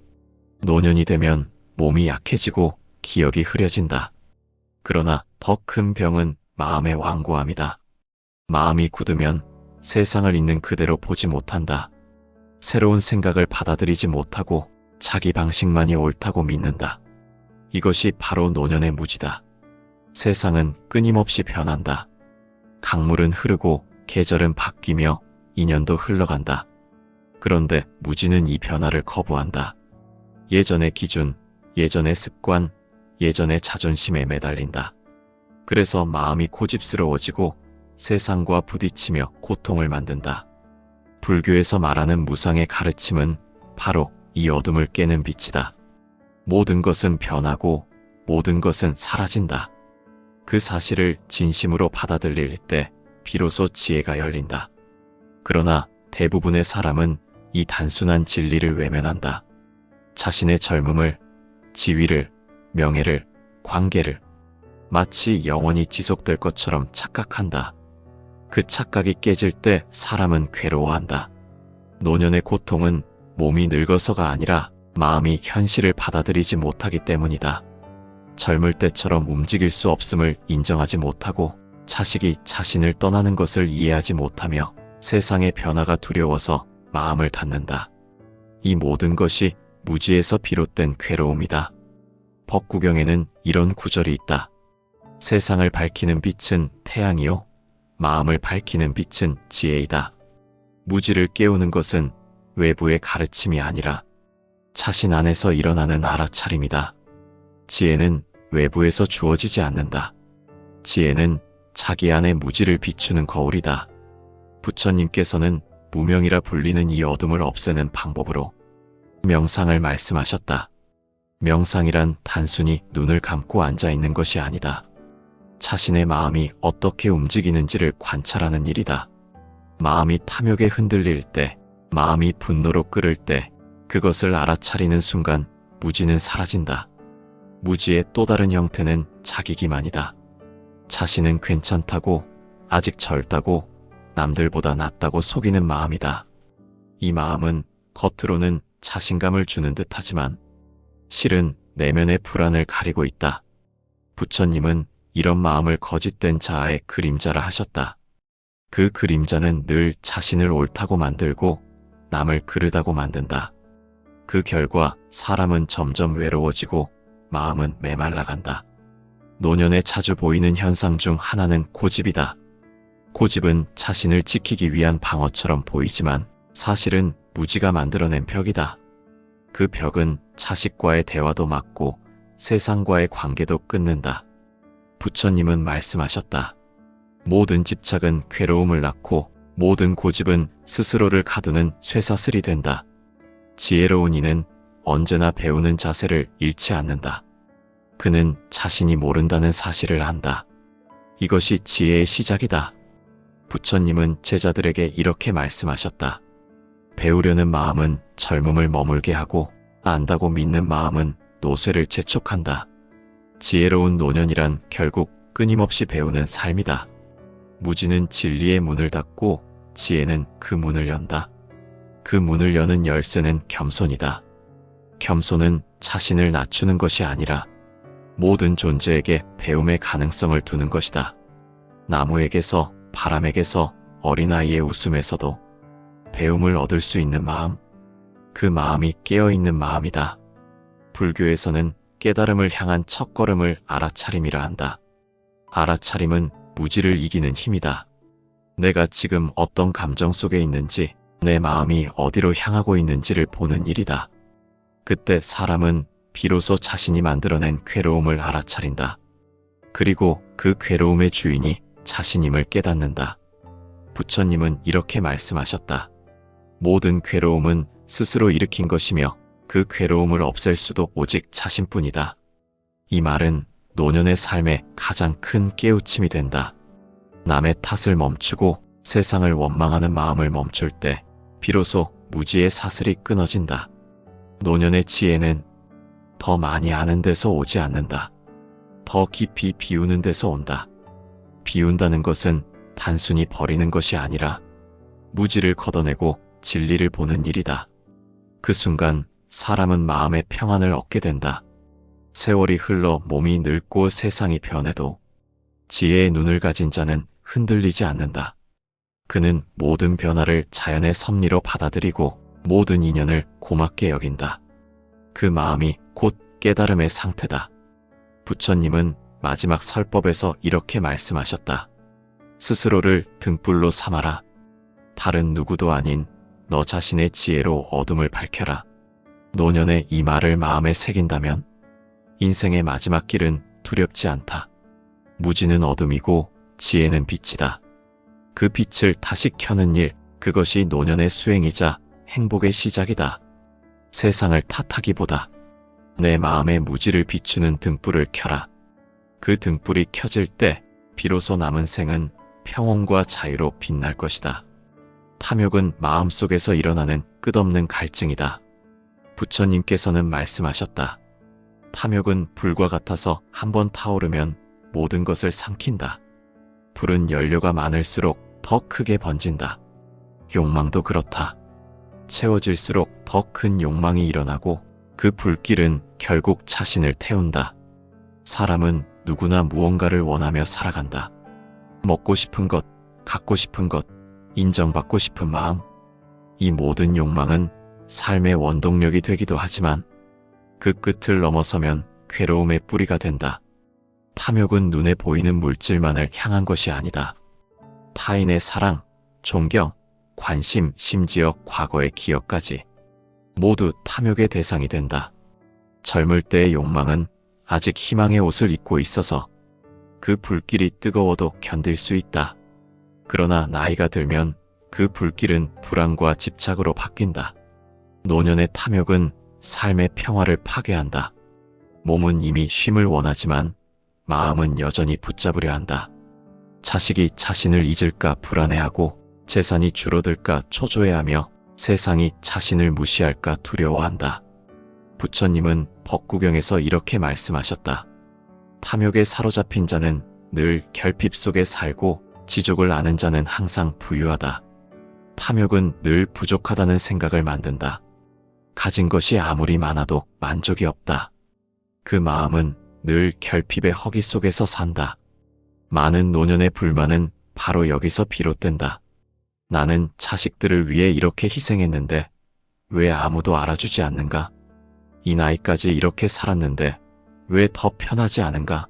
노년이 되면 몸이 약해지고 기억이 흐려진다. 그러나 더 큰 병은 마음의 완고함이다. 마음이 굳으면 세상을 있는 그대로 보지 못한다. 새로운 생각을 받아들이지 못하고 자기 방식만이 옳다고 믿는다. 이것이 바로 노년의 무지다. 세상은 끊임없이 변한다. 강물은 흐르고 계절은 바뀌며 인연도 흘러간다. 그런데 무지는 이 변화를 거부한다. 예전의 기준, 예전의 습관, 예전의 자존심에 매달린다. 그래서 마음이 고집스러워지고 세상과 부딪히며 고통을 만든다. 불교에서 말하는 무상의 가르침은 바로 이 어둠을 깨는 빛이다. 모든 것은 변하고 모든 것은 사라진다. 그 사실을 진심으로 받아들일 때 비로소 지혜가 열린다. 그러나 대부분의 사람은 이 단순한 진리를 외면한다. 자신의 젊음을, 지위를, 명예를, 관계를 마치 영원히 지속될 것처럼 착각한다. 그 착각이 깨질 때 사람은 괴로워한다. 노년의 고통은 몸이 늙어서가 아니라 마음이 현실을 받아들이지 못하기 때문이다. 젊을 때처럼 움직일 수 없음을 인정하지 못하고 자식이 자신을 떠나는 것을 이해하지 못하며 세상의 변화가 두려워서 마음을 닫는다. 이 모든 것이 무지에서 비롯된 괴로움이다. 법구경에는 이런 구절이 있다. 세상을 밝히는 빛은 태양이요, 마음을 밝히는 빛은 지혜이다. 무지를 깨우는 것은 외부의 가르침이 아니라 자신 안에서 일어나는 알아차림이다. 지혜는 외부에서 주어지지 않는다. 지혜는 자기 안의 무지를 비추는 거울이다. 부처님께서는 무명이라 불리는 이 어둠을 없애는 방법으로 명상을 말씀하셨다. 명상이란 단순히 눈을 감고 앉아 있는 것이 아니다. 자신의 마음이 어떻게 움직이는지를 관찰하는 일이다. 마음이 탐욕에 흔들릴 때, 마음이 분노로 끓을 때 그것을 알아차리는 순간 무지는 사라진다. 무지의 또 다른 형태는 자기기만이다. 자신은 괜찮다고, 아직 젊다고, 남들보다 낫다고 속이는 마음이다. 이 마음은 겉으로는 자신감을 주는 듯하지만 실은 내면의 불안을 가리고 있다. 부처님은 이런 마음을 거짓된 자아의 그림자라 하셨다. 그 그림자는 늘 자신을 옳다고 만들고 남을 그르다고 만든다. 그 결과 사람은 점점 외로워지고 마음은 메말라간다. 노년에 자주 보이는 현상 중 하나는 고집이다. 고집은 자신을 지키기 위한 방어처럼 보이지만 사실은 무지가 만들어낸 벽이다. 그 벽은 자식과의 대화도 막고 세상과의 관계도 끊는다. 부처님은 말씀하셨다. 모든 집착은 괴로움을 낳고 모든 고집은 스스로를 가두는 쇠사슬이 된다. 지혜로운 이는 언제나 배우는 자세를 잃지 않는다. 그는 자신이 모른다는 사실을 안다. 이것이 지혜의 시작이다. 부처님은 제자들에게 이렇게 말씀하셨다. 배우려는 마음은 젊음을 머물게 하고 안다고 믿는 마음은 노쇠를 재촉한다. 지혜로운 노년이란 결국 끊임없이 배우는 삶이다. 무지는 진리의 문을 닫고 지혜는 그 문을 연다. 그 문을 여는 열쇠는 겸손이다. 겸손은 자신을 낮추는 것이 아니라 모든 존재에게 배움의 가능성을 두는 것이다. 나무에게서, 바람에게서, 어린아이의 웃음에서도 배움을 얻을 수 있는 마음, 그 마음이 깨어있는 마음이다. 불교에서는 깨달음을 향한 첫걸음을 알아차림이라 한다. 알아차림은 무지를 이기는 힘이다. 내가 지금 어떤 감정 속에 있는지, 내 마음이 어디로 향하고 있는지를 보는 일이다. 그때 사람은 비로소 자신이 만들어낸 괴로움을 알아차린다. 그리고 그 괴로움의 주인이 자신임을 깨닫는다. 부처님은 이렇게 말씀하셨다. 모든 괴로움은 스스로 일으킨 것이며 그 괴로움을 없앨 수도 오직 자신뿐이다. 이 말은 노년의 삶에 가장 큰 깨우침이 된다. 남의 탓을 멈추고 세상을 원망하는 마음을 멈출 때 비로소 무지의 사슬이 끊어진다. 노년의 지혜는 더 많이 아는 데서 오지 않는다. 더 깊이 비우는 데서 온다. 비운다는 것은 단순히 버리는 것이 아니라 무지를 걷어내고 진리를 보는 일이다. 그 순간 사람은 마음의 평안을 얻게 된다. 세월이 흘러 몸이 늙고 세상이 변해도 지혜의 눈을 가진 자는 흔들리지 않는다. 그는 모든 변화를 자연의 섭리로 받아들이고 모든 인연을 고맙게 여긴다. 그 마음이 곧 깨달음의 상태다. 부처님은 마지막 설법에서 이렇게 말씀하셨다. 스스로를 등불로 삼아라. 다른 누구도 아닌 너 자신의 지혜로 어둠을 밝혀라. 노년의 이 말을 마음에 새긴다면 인생의 마지막 길은 두렵지 않다. 무지는 어둠이고 지혜는 빛이다. 그 빛을 다시 켜는 일, 그것이 노년의 수행이자 행복의 시작이다. 세상을 탓하기보다 내 마음의 무지를 비추는 등불을 켜라. 그 등불이 켜질 때 비로소 남은 생은 평온과 자유로 빛날 것이다. 탐욕은 마음속에서 일어나는 끝없는 갈증이다. 부처님께서는 말씀하셨다. 탐욕은 불과 같아서 한번 타오르면 모든 것을 삼킨다. 불은 연료가 많을수록 더 크게 번진다. 욕망도 그렇다. 채워질수록 더 큰 욕망이 일어나고 그 불길은 결국 자신을 태운다. 사람은 누구나 무언가를 원하며 살아간다. 먹고 싶은 것, 갖고 싶은 것, 인정받고 싶은 마음. 이 모든 욕망은 삶의 원동력이 되기도 하지만 그 끝을 넘어서면 괴로움의 뿌리가 된다. 탐욕은 눈에 보이는 물질만을 향한 것이 아니다. 타인의 사랑, 존경, 관심, 심지어 과거의 기억까지 모두 탐욕의 대상이 된다. 젊을 때의 욕망은 아직 희망의 옷을 입고 있어서 그 불길이 뜨거워도 견딜 수 있다. 그러나 나이가 들면 그 불길은 불안과 집착으로 바뀐다. 노년의 탐욕은 삶의 평화를 파괴한다. 몸은 이미 쉼을 원하지만 마음은 여전히 붙잡으려 한다. 자식이 자신을 잊을까 불안해하고 재산이 줄어들까 초조해하며 세상이 자신을 무시할까 두려워한다. 부처님은 법구경에서 이렇게 말씀하셨다. 탐욕에 사로잡힌 자는 늘 결핍 속에 살고 지족을 아는 자는 항상 부유하다. 탐욕은 늘 부족하다는 생각을 만든다. 가진 것이 아무리 많아도 만족이 없다. 그 마음은 늘 결핍의 허기 속에서 산다. 많은 노년의 불만은 바로 여기서 비롯된다. 나는 자식들을 위해 이렇게 희생했는데 왜 아무도 알아주지 않는가? 이 나이까지 이렇게 살았는데 왜 더 편하지 않은가?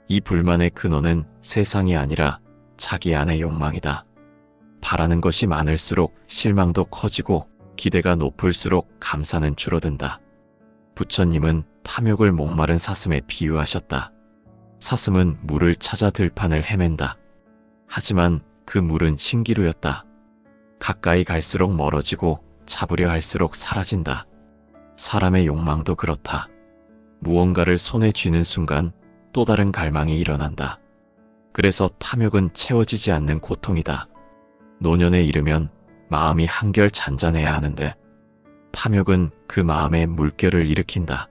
이 불만의 근원은 세상이 아니라 자기 안의 욕망이다. 바라는 것이 많을수록 실망도 커지고 기대가 높을수록 감사는 줄어든다. 부처님은 탐욕을 목마른 사슴에 비유하셨다. 사슴은 물을 찾아 들판을 헤맨다. 하지만 그 물은 신기루였다. 가까이 갈수록 멀어지고 잡으려 할수록 사라진다. 사람의 욕망도 그렇다. 무언가를 손에 쥐는 순간 또 다른 갈망이 일어난다. 그래서 탐욕은 채워지지 않는 고통이다. 노년에 이르면 마음이 한결 잔잔해야 하는데 탐욕은 그 마음에 물결을 일으킨다.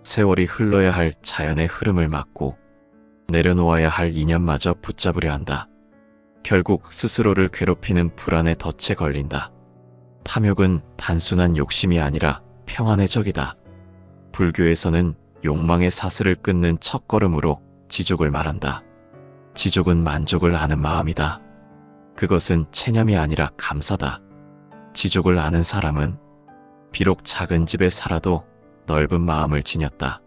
세월이 흘러야 할 자연의 흐름을 막고 내려놓아야 할 인연마저 붙잡으려 한다. 결국 스스로를 괴롭히는 불안에 덫에 걸린다. 탐욕은 단순한 욕심이 아니라 평안의 적이다. 불교에서는 욕망의 사슬을 끊는 첫걸음으로 지족을 말한다. 지족은 만족을 아는 마음이다. 그것은 체념이 아니라 감사다. 지족을 아는 사람은 비록 작은 집에 살아도 넓은 마음을 지녔다.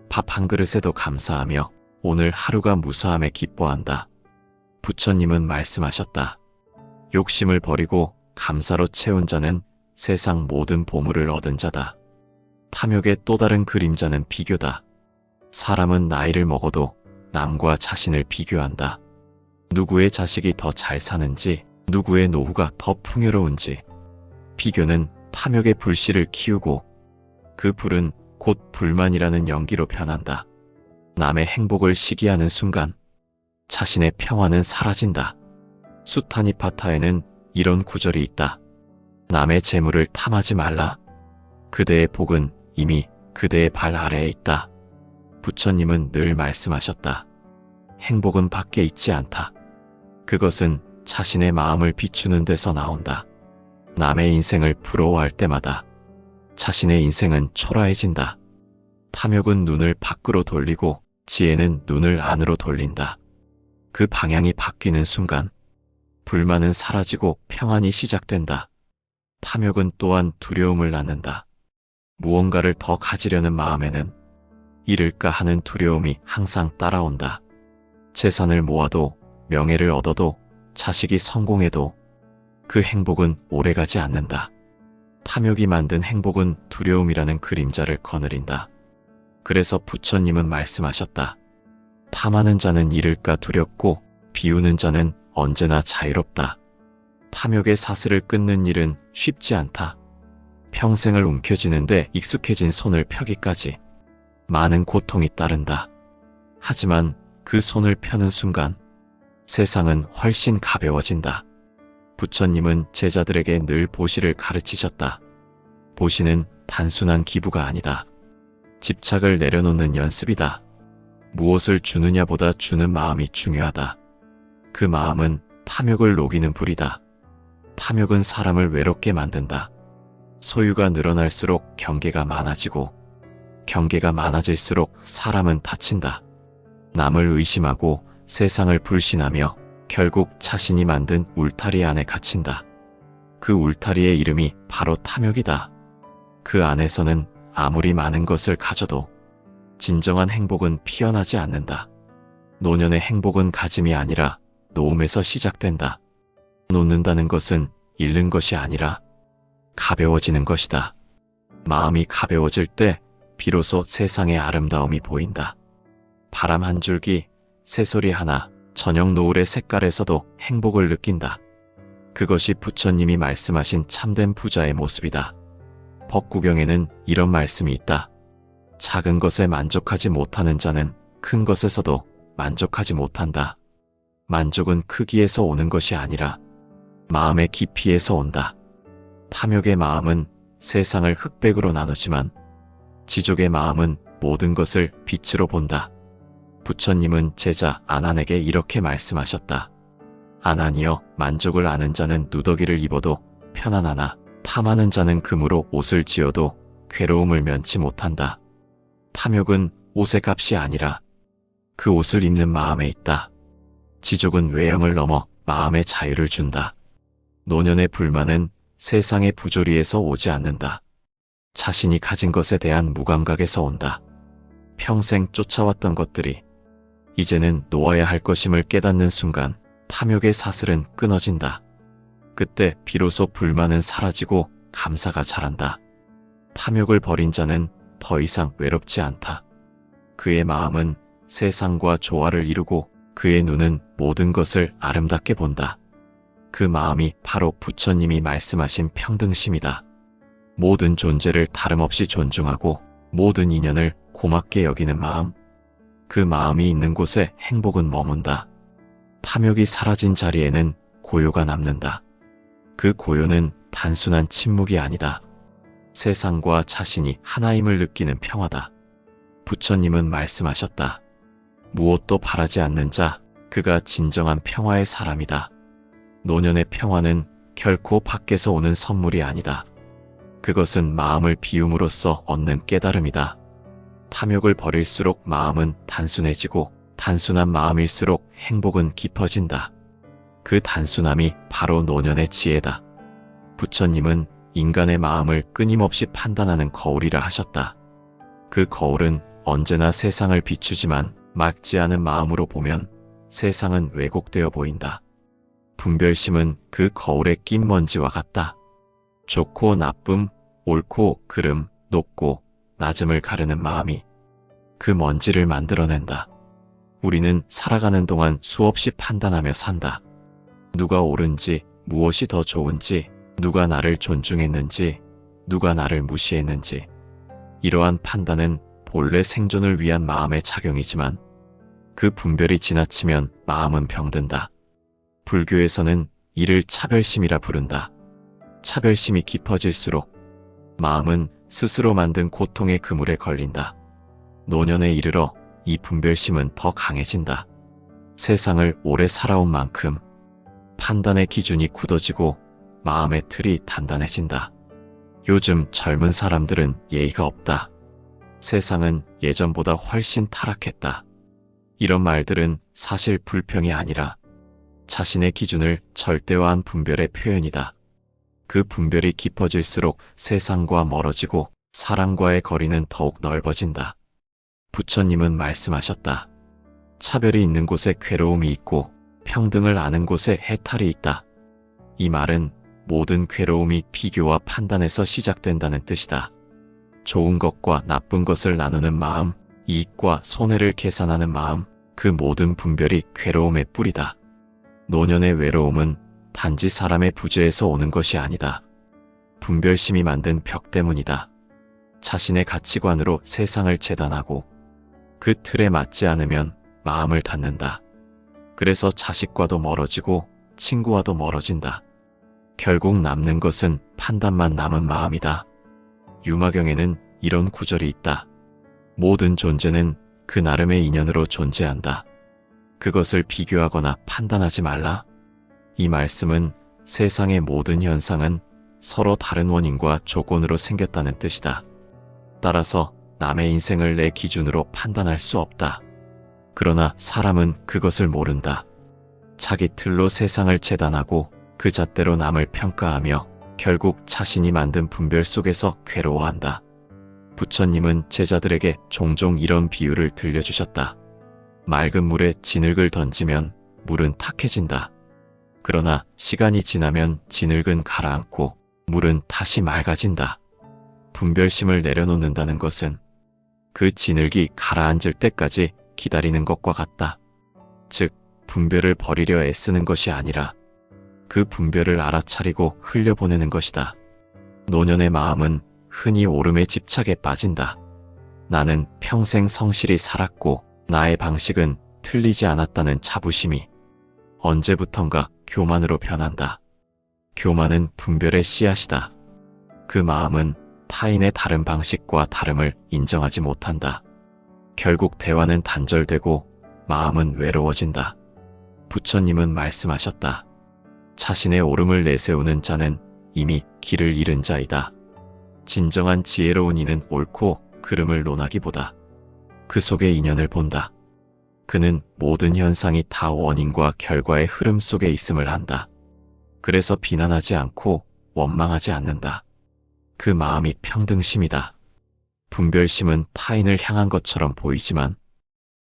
밥 한 그릇에도 감사하며 오늘 하루가 무사함에 기뻐한다. 부처님은 말씀하셨다. 욕심을 버리고 감사로 채운 자는 세상 모든 보물을 얻은 자다. 탐욕의 또 다른 그림자는 비교다. 사람은 나이를 먹어도 남과 자신을 비교한다. 누구의 자식이 더 잘 사는지, 누구의 노후가 더 풍요로운지. 비교는 탐욕의 불씨를 키우고 그 불은 곧 불만이라는 연기로 변한다. 남의 행복을 시기하는 순간 자신의 평화는 사라진다. 수타니파타에는 이런 구절이 있다. 남의 재물을 탐하지 말라. 그대의 복은 이미 그대의 발 아래에 있다. 부처님은 늘 말씀하셨다. 행복은 밖에 있지 않다. 그것은 자신의 마음을 비추는 데서 나온다. 남의 인생을 부러워할 때마다 자신의 인생은 초라해진다. 탐욕은 눈을 밖으로 돌리고 지혜는 눈을 안으로 돌린다. 그 방향이 바뀌는 순간 불만은 사라지고 평안이 시작된다. 탐욕은 또한 두려움을 낳는다. 무언가를 더 가지려는 마음에는 잃을까 하는 두려움이 항상 따라온다. 재산을 모아도 명예를 얻어도 자식이 성공해도 그 행복은 오래가지 않는다. 탐욕이 만든 행복은 두려움이라는 그림자를 거느린다. 그래서 부처님은 말씀하셨다. 탐하는 자는 잃을까 두렵고 비우는 자는 언제나 자유롭다. 탐욕의 사슬을 끊는 일은 쉽지 않다. 평생을 움켜쥐는데 익숙해진 손을 펴기까지 많은 고통이 따른다. 하지만 그 손을 펴는 순간 세상은 훨씬 가벼워진다. 부처님은 제자들에게 늘 보시를 가르치셨다. 보시는 단순한 기부가 아니다. 집착을 내려놓는 연습이다. 무엇을 주느냐보다 주는 마음이 중요하다. 그 마음은 탐욕을 녹이는 불이다. 탐욕은 사람을 외롭게 만든다. 소유가 늘어날수록 경계가 많아지고 경계가 많아질수록 사람은 다친다. 남을 의심하고 세상을 불신하며 결국 자신이 만든 울타리 안에 갇힌다. 그 울타리의 이름이 바로 탐욕이다. 그 안에서는 아무리 많은 것을 가져도 진정한 행복은 피어나지 않는다. 노년의 행복은 가짐이 아니라 놓음에서 시작된다. 놓는다는 것은 잃는 것이 아니라 가벼워지는 것이다. 마음이 가벼워질 때 비로소 세상의 아름다움이 보인다. 바람 한 줄기, 새소리 하나, 저녁 노을의 색깔에서도 행복을 느낀다. 그것이 부처님이 말씀하신 참된 부자의 모습이다. 법구경에는 이런 말씀이 있다. 작은 것에 만족하지 못하는 자는 큰 것에서도 만족하지 못한다. 만족은 크기에서 오는 것이 아니라 마음의 깊이에서 온다. 탐욕의 마음은 세상을 흑백으로 나누지만 지족의 마음은 모든 것을 빛으로 본다. 부처님은 제자 아난에게 이렇게 말씀하셨다. 아난이여, 만족을 아는 자는 누더기를 입어도 편안하나 탐하는 자는 금으로 옷을 지어도 괴로움을 면치 못한다. 탐욕은 옷의 값이 아니라 그 옷을 입는 마음에 있다. 지족은 외형을 넘어 마음의 자유를 준다. 노년의 불만은 세상의 부조리에서 오지 않는다. 자신이 가진 것에 대한 무감각에서 온다. 평생 쫓아왔던 것들이 이제는 놓아야 할 것임을 깨닫는 순간 탐욕의 사슬은 끊어진다. 그때 비로소 불만은 사라지고 감사가 자란다. 탐욕을 버린 자는 더 이상 외롭지 않다. 그의 마음은 세상과 조화를 이루고 그의 눈은 모든 것을 아름답게 본다. 그 마음이 바로 부처님이 말씀하신 평등심이다. 모든 존재를 다름없이 존중하고 모든 인연을 고맙게 여기는 마음. 그 마음이 있는 곳에 행복은 머문다. 탐욕이 사라진 자리에는 고요가 남는다. 그 고요는 단순한 침묵이 아니다. 세상과 자신이 하나임을 느끼는 평화다. 부처님은 말씀하셨다. 무엇도 바라지 않는 자, 그가 진정한 평화의 사람이다. 노년의 평화는 결코 밖에서 오는 선물이 아니다. 그것은 마음을 비움으로써 얻는 깨달음이다. 탐욕을 버릴수록 마음은 단순해지고 단순한 마음일수록 행복은 깊어진다. 그 단순함이 바로 노년의 지혜다. 부처님은 인간의 마음을 끊임없이 판단하는 거울이라 하셨다. 그 거울은 언제나 세상을 비추지만 맑지 않은 마음으로 보면 세상은 왜곡되어 보인다. 분별심은 그 거울에 낀 먼지와 같다. 좋고 나쁨, 옳고 그름, 높고 낮음을 가르는 마음이 그 먼지를 만들어낸다. 우리는 살아가는 동안 수없이 판단하며 산다. 누가 옳은지, 무엇이 더 좋은지, 누가 나를 존중했는지, 누가 나를 무시했는지. 이러한 판단은 본래 생존을 위한 마음의 작용이지만 그 분별이 지나치면 마음은 병든다. 불교에서는 이를 차별심이라 부른다. 차별심이 깊어질수록 마음은 스스로 만든 고통의 그물에 걸린다. 노년에 이르러 이 분별심은 더 강해진다. 세상을 오래 살아온 만큼 판단의 기준이 굳어지고 마음의 틀이 단단해진다. 요즘 젊은 사람들은 예의가 없다. 세상은 예전보다 훨씬 타락했다. 이런 말들은 사실 불평이 아니라 자신의 기준을 절대화한 분별의 표현이다. 그 분별이 깊어질수록 세상과 멀어지고 사람과의 거리는 더욱 넓어진다. 부처님은 말씀하셨다. 차별이 있는 곳에 괴로움이 있고 평등을 아는 곳에 해탈이 있다. 이 말은 모든 괴로움이 비교와 판단에서 시작된다는 뜻이다. 좋은 것과 나쁜 것을 나누는 마음, 이익과 손해를 계산하는 마음, 그 모든 분별이 괴로움의 뿌리다. 노년의 외로움은 단지 사람의 부재에서 오는 것이 아니다. 분별심이 만든 벽 때문이다. 자신의 가치관으로 세상을 재단하고 그 틀에 맞지 않으면 마음을 닫는다. 그래서 자식과도 멀어지고 친구와도 멀어진다. 결국 남는 것은 판단만 남은 마음이다. 유마경에는 이런 구절이 있다. 모든 존재는 그 나름의 인연으로 존재한다. 그것을 비교하거나 판단하지 말라. 이 말씀은 세상의 모든 현상은 서로 다른 원인과 조건으로 생겼다는 뜻이다. 따라서 남의 인생을 내 기준으로 판단할 수 없다. 그러나 사람은 그것을 모른다. 자기 틀로 세상을 재단하고 그 잣대로 남을 평가하며 결국 자신이 만든 분별 속에서 괴로워한다. 부처님은 제자들에게 종종 이런 비유를 들려주셨다. 맑은 물에 진흙을 던지면 물은 탁해진다. 그러나 시간이 지나면 진흙은 가라앉고 물은 다시 맑아진다. 분별심을 내려놓는다는 것은 그 진흙이 가라앉을 때까지 기다리는 것과 같다. 즉, 분별을 버리려 애쓰는 것이 아니라 그 분별을 알아차리고 흘려보내는 것이다. 노년의 마음은 흔히 오름의 집착에 빠진다. 나는 평생 성실히 살았고 나의 방식은 틀리지 않았다는 자부심이 언제부턴가 교만으로 변한다. 교만은 분별의 씨앗이다. 그 마음은 타인의 다른 방식과 다름을 인정하지 못한다. 결국 대화는 단절되고 마음은 외로워진다. 부처님은 말씀하셨다. 자신의 옳음을 내세우는 자는 이미 길을 잃은 자이다. 진정한 지혜로운 이는 옳고 그름을 논하기보다 그 속의 인연을 본다. 그는 모든 현상이 다 원인과 결과의 흐름 속에 있음을 안다. 그래서 비난하지 않고 원망하지 않는다. 그 마음이 평등심이다. 분별심은 타인을 향한 것처럼 보이지만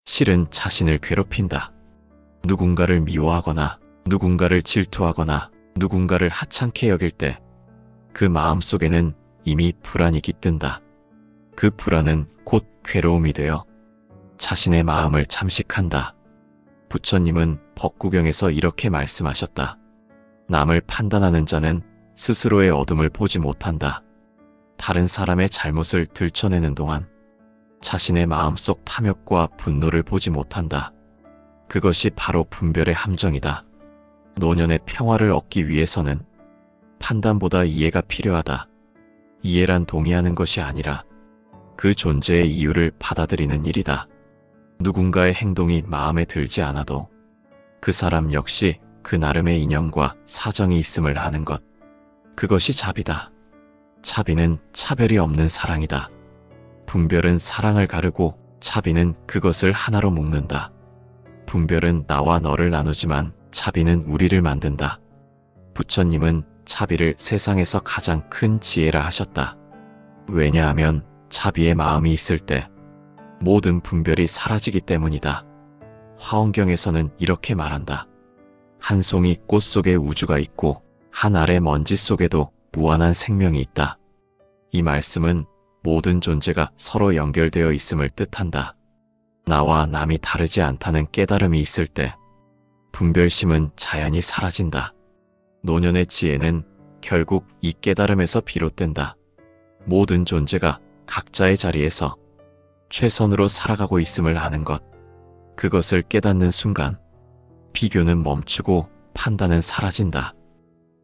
실은 자신을 괴롭힌다. 누군가를 미워하거나 누군가를 질투하거나 누군가를 하찮게 여길 때 그 마음 속에는 이미 불안이 깃든다. 그 불안은 곧 괴로움이 되어 자신의 마음을 잠식한다. 부처님은 법구경에서 이렇게 말씀하셨다. 남을 판단하는 자는 스스로의 어둠을 보지 못한다. 다른 사람의 잘못을 들춰내는 동안 자신의 마음속 탐욕과 분노를 보지 못한다. 그것이 바로 분별의 함정이다. 노년의 평화를 얻기 위해서는 판단보다 이해가 필요하다. 이해란 동의하는 것이 아니라 그 존재의 이유를 받아들이는 일이다. 누군가의 행동이 마음에 들지 않아도 그 사람 역시 그 나름의 인연과 사정이 있음을 아는 것. 그것이 자비다. 자비는 차별이 없는 사랑이다. 분별은 사랑을 가르고 자비는 그것을 하나로 묶는다. 분별은 나와 너를 나누지만 자비는 우리를 만든다. 부처님은 자비를 세상에서 가장 큰 지혜라 하셨다. 왜냐하면 자비의 마음이 있을 때 모든 분별이 사라지기 때문이다. 화엄경에서는 이렇게 말한다. 한 송이 꽃 속에 우주가 있고 한 알의 먼지 속에도 무한한 생명이 있다. 이 말씀은 모든 존재가 서로 연결되어 있음을 뜻한다. 나와 남이 다르지 않다는 깨달음이 있을 때 분별심은 자연히 사라진다. 노년의 지혜는 결국 이 깨달음에서 비롯된다. 모든 존재가 각자의 자리에서 최선으로 살아가고 있음을 아는 것. 그것을 깨닫는 순간 비교는 멈추고 판단은 사라진다.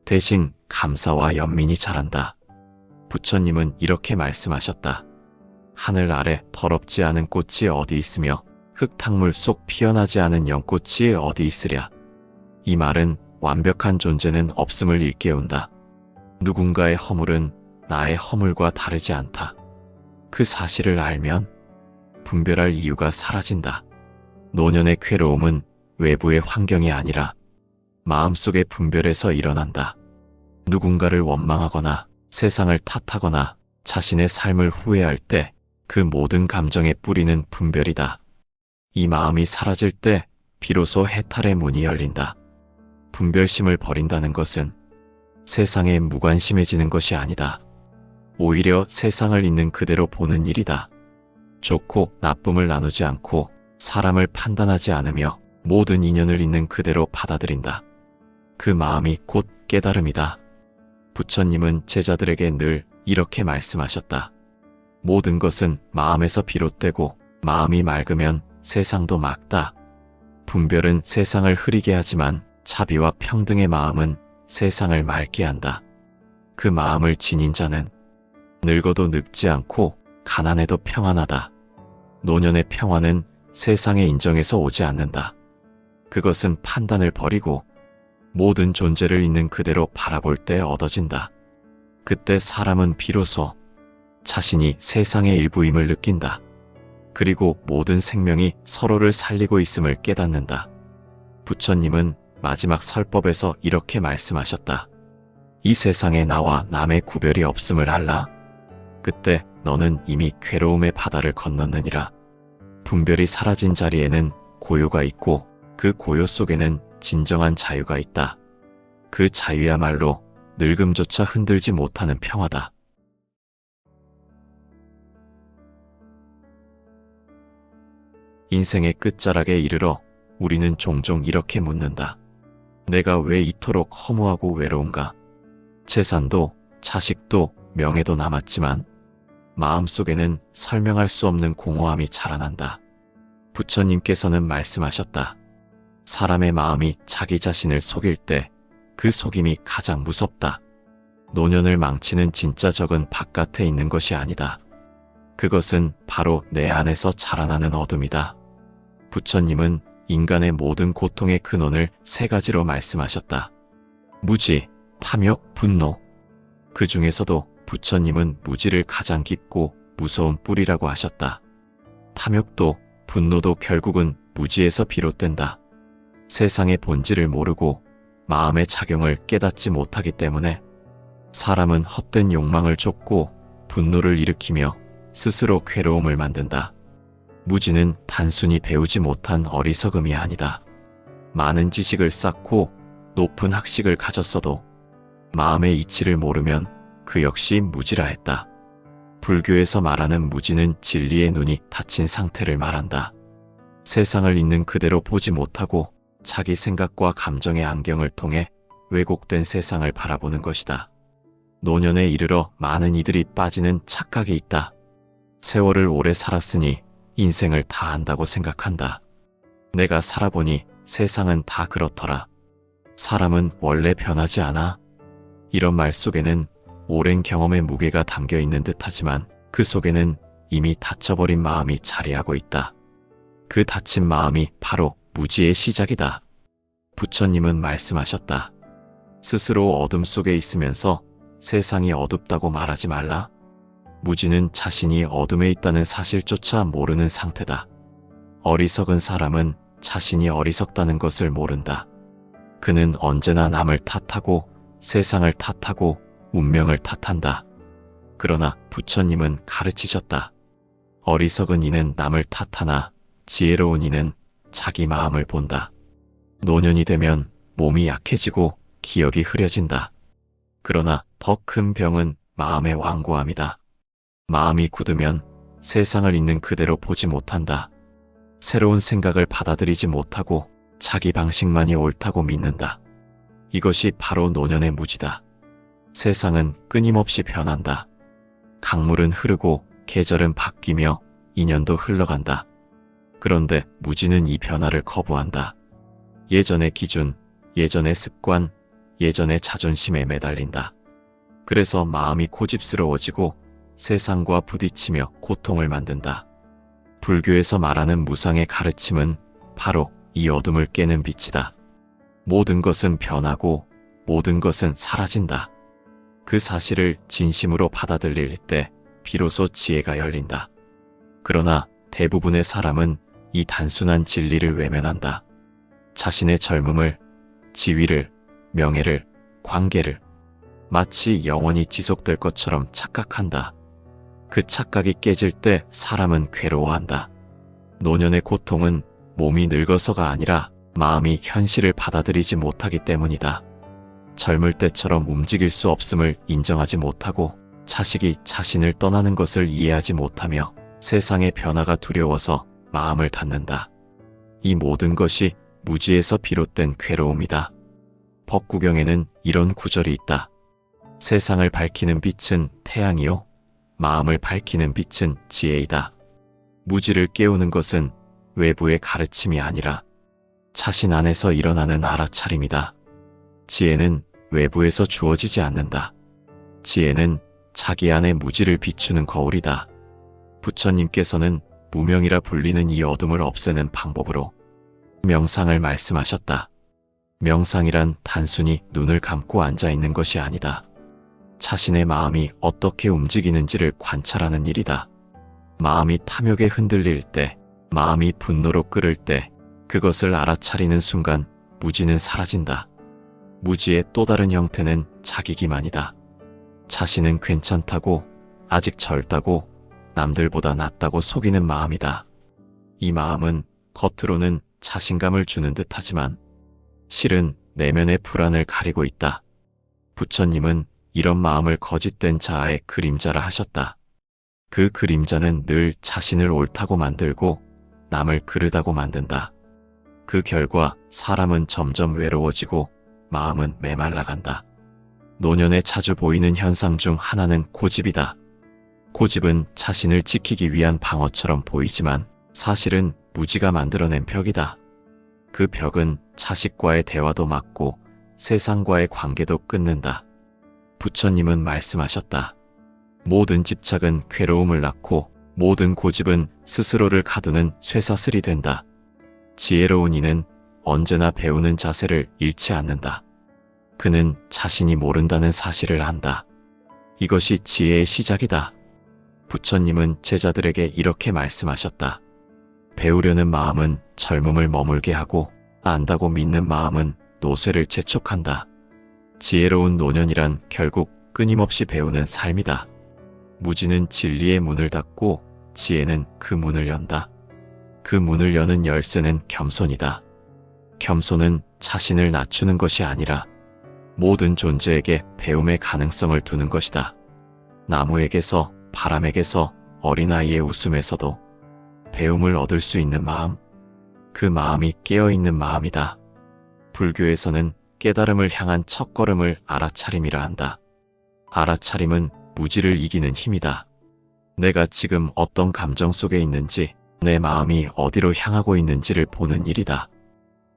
대신 감사와 연민이 자란다. 부처님은 이렇게 말씀하셨다. 하늘 아래 더럽지 않은 꽃이 어디 있으며 흙탕물 속 피어나지 않은 연꽃이 어디 있으랴. 이 말은 완벽한 존재는 없음을 일깨운다. 누군가의 허물은 나의 허물과 다르지 않다. 그 사실을 알면 분별할 이유가 사라진다. 노년의 괴로움은 외부의 환경이 아니라 마음속의 분별에서 일어난다. 누군가를 원망하거나 세상을 탓하거나 자신의 삶을 후회할 때 그 모든 감정의 뿌리는 분별이다. 이 마음이 사라질 때 비로소 해탈의 문이 열린다. 분별심을 버린다는 것은 세상에 무관심해지는 것이 아니다. 오히려 세상을 있는 그대로 보는 일이다. 좋고 나쁨을 나누지 않고 사람을 판단하지 않으며 모든 인연을 있는 그대로 받아들인다. 그 마음이 곧 깨달음이다. 부처님은 제자들에게 늘 이렇게 말씀하셨다. 모든 것은 마음에서 비롯되고 마음이 맑으면 세상도 맑다. 분별은 세상을 흐리게 하지만 자비와 평등의 마음은 세상을 맑게 한다. 그 마음을 지닌 자는 늙어도 늙지 않고 가난해도 평안하다. 노년의 평화는 세상의 인정에서 오지 않는다. 그것은 판단을 버리고 모든 존재를 있는 그대로 바라볼 때 얻어진다. 그때 사람은 비로소 자신이 세상의 일부임을 느낀다. 그리고 모든 생명이 서로를 살리고 있음을 깨닫는다. 부처님은 마지막 설법에서 이렇게 말씀하셨다. 이 세상에 나와 남의 구별이 없음을 알라. 그때 너는 이미 괴로움의 바다를 건넜느니라. 분별이 사라진 자리에는 고요가 있고 그 고요 속에는 진정한 자유가 있다. 그 자유야말로 늙음조차 흔들지 못하는 평화다. 인생의 끝자락에 이르러 우리는 종종 이렇게 묻는다. 내가 왜 이토록 허무하고 외로운가? 재산도 자식도 명예도 남았지만 마음속에는 설명할 수 없는 공허함이 자라난다. 부처님께서는 말씀하셨다. 사람의 마음이 자기 자신을 속일 때 그 속임이 가장 무섭다. 노년을 망치는 진짜 적은 바깥에 있는 것이 아니다. 그것은 바로 내 안에서 자라나는 어둠이다. 부처님은 인간의 모든 고통의 근원을 세 가지로 말씀하셨다. 무지, 탐욕, 분노. 그 중에서도 부처님은 무지를 가장 깊고 무서운 뿌리라고 하셨다. 탐욕도 분노도 결국은 무지에서 비롯된다. 세상의 본질을 모르고 마음의 작용을 깨닫지 못하기 때문에 사람은 헛된 욕망을 쫓고 분노를 일으키며 스스로 괴로움을 만든다. 무지는 단순히 배우지 못한 어리석음이 아니다. 많은 지식을 쌓고 높은 학식을 가졌어도 마음의 이치를 모르면 그 역시 무지라 했다. 불교에서 말하는 무지는 진리의 눈이 닫힌 상태를 말한다. 세상을 있는 그대로 보지 못하고 자기 생각과 감정의 안경을 통해 왜곡된 세상을 바라보는 것이다. 노년에 이르러 많은 이들이 빠지는 착각이 있다. 세월을 오래 살았으니 인생을 다 안다고 생각한다. 내가 살아보니 세상은 다 그렇더라. 사람은 원래 변하지 않아. 이런 말 속에는 오랜 경험의 무게가 담겨 있는 듯하지만 그 속에는 이미 닫혀버린 마음이 자리하고 있다. 그 닫힌 마음이 바로 무지의 시작이다. 부처님은 말씀하셨다. 스스로 어둠 속에 있으면서 세상이 어둡다고 말하지 말라. 무지는 자신이 어둠에 있다는 사실조차 모르는 상태다. 어리석은 사람은 자신이 어리석다는 것을 모른다. 그는 언제나 남을 탓하고 세상을 탓하고 운명을 탓한다. 그러나 부처님은 가르치셨다. 어리석은 이는 남을 탓하나 지혜로운 이는 자기 마음을 본다. 노년이 되면 몸이 약해지고 기억이 흐려진다. 그러나 더 큰 병은 마음의 완고함이다. 마음이 굳으면 세상을 있는 그대로 보지 못한다. 새로운 생각을 받아들이지 못하고 자기 방식만이 옳다고 믿는다. 이것이 바로 노년의 무지다. 세상은 끊임없이 변한다. 강물은 흐르고 계절은 바뀌며 인연도 흘러간다. 그런데 무지는 이 변화를 거부한다. 예전의 기준, 예전의 습관, 예전의 자존심에 매달린다. 그래서 마음이 고집스러워지고 세상과 부딪히며 고통을 만든다. 불교에서 말하는 무상의 가르침은 바로 이 어둠을 깨는 빛이다. 모든 것은 변하고 모든 것은 사라진다. 그 사실을 진심으로 받아들일 때 비로소 지혜가 열린다. 그러나 대부분의 사람은 이 단순한 진리를 외면한다. 자신의 젊음을, 지위를, 명예를, 관계를 마치 영원히 지속될 것처럼 착각한다. 그 착각이 깨질 때 사람은 괴로워한다. 노년의 고통은 몸이 늙어서가 아니라 마음이 현실을 받아들이지 못하기 때문이다. 젊을 때처럼 움직일 수 없음을 인정하지 못하고 자식이 자신을 떠나는 것을 이해하지 못하며 세상의 변화가 두려워서 마음을 닫는다. 이 모든 것이 무지에서 비롯된 괴로움이다. 법구경에는 이런 구절이 있다. 세상을 밝히는 빛은 태양이요, 마음을 밝히는 빛은 지혜이다. 무지를 깨우는 것은 외부의 가르침이 아니라 자신 안에서 일어나는 알아차림이다. 지혜는 외부에서 주어지지 않는다. 지혜는 자기 안의 무지를 비추는 거울이다. 부처님께서는 무명이라 불리는 이 어둠을 없애는 방법으로 명상을 말씀하셨다. 명상이란 단순히 눈을 감고 앉아있는 것이 아니다. 자신의 마음이 어떻게 움직이는지를 관찰하는 일이다. 마음이 탐욕에 흔들릴 때, 마음이 분노로 끓을 때 그것을 알아차리는 순간 무지는 사라진다. 무지의 또 다른 형태는 자기기만이다. 자신은 괜찮다고, 아직 젊다고, 남들보다 낫다고 속이는 마음이다. 이 마음은 겉으로는 자신감을 주는 듯하지만 실은 내면의 불안을 가리고 있다. 부처님은 이런 마음을 거짓된 자아의 그림자라 하셨다. 그 그림자는 늘 자신을 옳다고 만들고 남을 그르다고 만든다. 그 결과 사람은 점점 외로워지고 마음은 메말라간다. 노년에 자주 보이는 현상 중 하나는 고집이다. 고집은 자신을 지키기 위한 방어처럼 보이지만 사실은 무지가 만들어낸 벽이다. 그 벽은 자식과의 대화도 막고 세상과의 관계도 끊는다. 부처님은 말씀하셨다. 모든 집착은 괴로움을 낳고 모든 고집은 스스로를 가두는 쇠사슬이 된다. 지혜로운 이는 언제나 배우는 자세를 잃지 않는다. 그는 자신이 모른다는 사실을 안다. 이것이 지혜의 시작이다. 부처님은 제자들에게 이렇게 말씀하셨다. 배우려는 마음은 젊음을 머물게 하고 안다고 믿는 마음은 노쇠를 재촉한다. 지혜로운 노년이란 결국 끊임없이 배우는 삶이다. 무지는 진리의 문을 닫고 지혜는 그 문을 연다. 그 문을 여는 열쇠는 겸손이다. 겸손은 자신을 낮추는 것이 아니라 모든 존재에게 배움의 가능성을 두는 것이다. 나무에게서, 바람에게서, 어린아이의 웃음에서도 배움을 얻을 수 있는 마음, 그 마음이 깨어있는 마음이다. 불교에서는 깨달음을 향한 첫걸음을 알아차림이라 한다. 알아차림은 무지를 이기는 힘이다. 내가 지금 어떤 감정 속에 있는지, 내 마음이 어디로 향하고 있는지를 보는 일이다.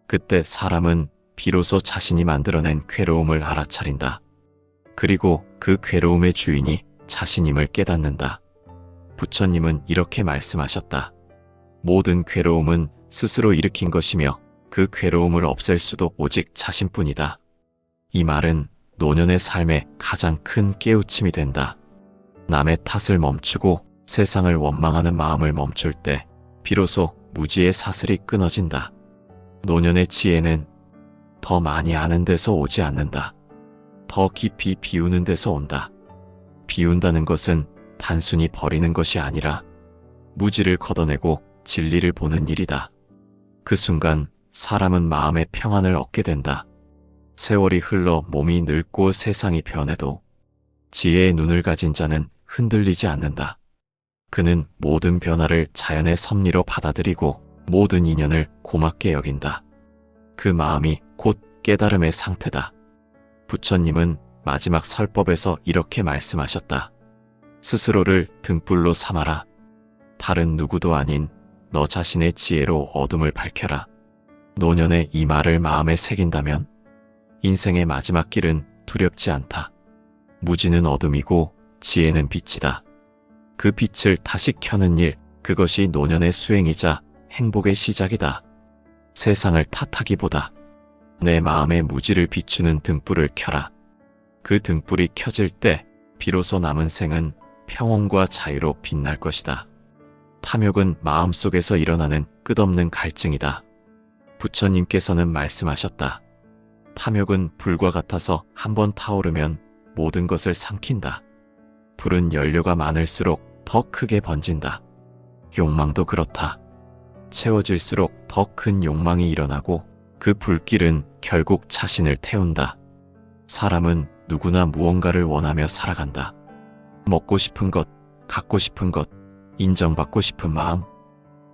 그때 사람은 비로소 자신이 만들어낸 괴로움을 알아차린다. 그리고 그 괴로움의 주인이 자신임을 깨닫는다. 부처님은 이렇게 말씀하셨다. 모든 괴로움은 스스로 일으킨 것이며 그 괴로움을 없앨 수도 오직 자신뿐이다. 이 말은 노년의 삶에 가장 큰 깨우침이 된다. 남의 탓을 멈추고 세상을 원망하는 마음을 멈출 때 비로소 무지의 사슬이 끊어진다. 노년의 지혜는 더 많이 아는 데서 오지 않는다. 더 깊이 비우는 데서 온다. 비운다는 것은 단순히 버리는 것이 아니라 무지를 걷어내고 진리를 보는 일이다. 그 순간 사람은 마음의 평안을 얻게 된다. 세월이 흘러 몸이 늙고 세상이 변해도 지혜의 눈을 가진 자는 흔들리지 않는다. 그는 모든 변화를 자연의 섭리로 받아들이고 모든 인연을 고맙게 여긴다. 그 마음이 곧 깨달음의 상태다. 부처님은 마지막 설법에서 이렇게 말씀하셨다. 스스로를 등불로 삼아라. 다른 누구도 아닌 너 자신의 지혜로 어둠을 밝혀라. 노년의 이 말을 마음에 새긴다면 인생의 마지막 길은 두렵지 않다. 무지는 어둠이고 지혜는 빛이다. 그 빛을 다시 켜는 일, 그것이 노년의 수행이자 행복의 시작이다. 세상을 탓하기보다 내 마음의 무지를 비추는 등불을 켜라. 그 등불이 켜질 때 비로소 남은 생은 평온과 자유로 빛날 것이다. 탐욕은 마음속에서 일어나는 끝없는 갈증이다. 부처님께서는 말씀하셨다. 탐욕은 불과 같아서 한번 타오르면 모든 것을 삼킨다. 불은 연료가 많을수록 더 크게 번진다. 욕망도 그렇다. 채워질수록 더 큰 욕망이 일어나고 그 불길은 결국 자신을 태운다. 사람은 누구나 무언가를 원하며 살아간다. 먹고 싶은 것, 갖고 싶은 것, 인정받고 싶은 마음.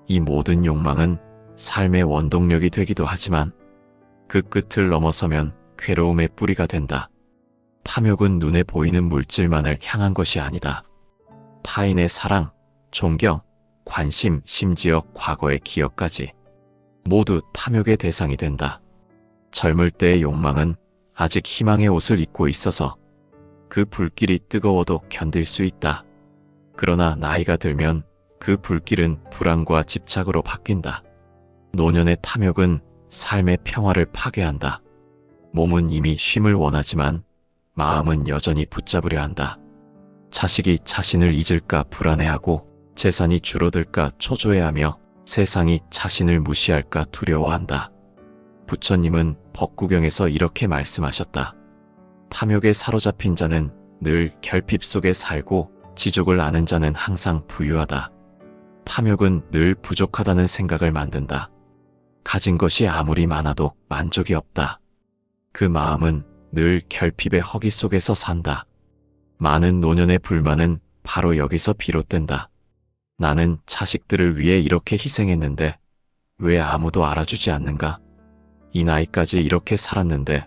이 모든 욕망은 삶의 원동력이 되기도 하지만 그 끝을 넘어서면 괴로움의 뿌리가 된다. 탐욕은 눈에 보이는 물질만을 향한 것이 아니다. 타인의 사랑, 존경, 관심, 심지어 과거의 기억까지 모두 탐욕의 대상이 된다. 젊을 때의 욕망은 아직 희망의 옷을 입고 있어서 그 불길이 뜨거워도 견딜 수 있다. 그러나 나이가 들면 그 불길은 불안과 집착으로 바뀐다. 노년의 탐욕은 삶의 평화를 파괴한다. 몸은 이미 쉼을 원하지만 마음은 여전히 붙잡으려 한다. 자식이 자신을 잊을까 불안해하고 재산이 줄어들까 초조해하며 세상이 자신을 무시할까 두려워한다. 부처님은 법구경에서 이렇게 말씀하셨다. 탐욕에 사로잡힌 자는 늘 결핍 속에 살고 지족을 아는 자는 항상 부유하다. 탐욕은 늘 부족하다는 생각을 만든다. 가진 것이 아무리 많아도 만족이 없다. 그 마음은 늘 결핍의 허기 속에서 산다. 많은 노년의 불만은 바로 여기서 비롯된다. 나는 자식들을 위해 이렇게 희생했는데 왜 아무도 알아주지 않는가? 이 나이까지 이렇게 살았는데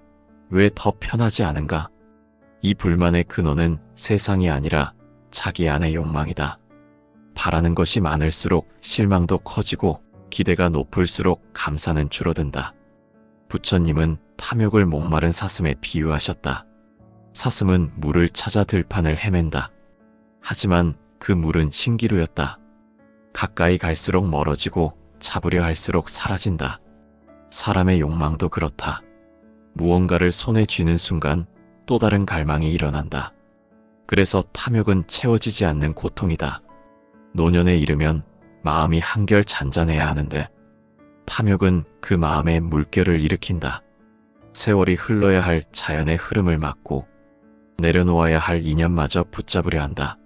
왜 더 편하지 않은가? 이 불만의 근원은 세상이 아니라 자기 안의 욕망이다. 바라는 것이 많을수록 실망도 커지고 기대가 높을수록 감사는 줄어든다. 부처님은 탐욕을 목마른 사슴에 비유하셨다. 사슴은 물을 찾아 들판을 헤맨다. 하지만 그 물은 신기루였다. 가까이 갈수록 멀어지고 잡으려 할수록 사라진다. 사람의 욕망도 그렇다. 무언가를 손에 쥐는 순간 또 다른 갈망이 일어난다. 그래서 탐욕은 채워지지 않는 고통이다. 노년에 이르면 마음이 한결 잔잔해야 하는데 탐욕은 그 마음에 물결을 일으킨다. 세월이 흘러야 할 자연의 흐름을 막고 내려놓아야 할 인연마저 붙잡으려 한다.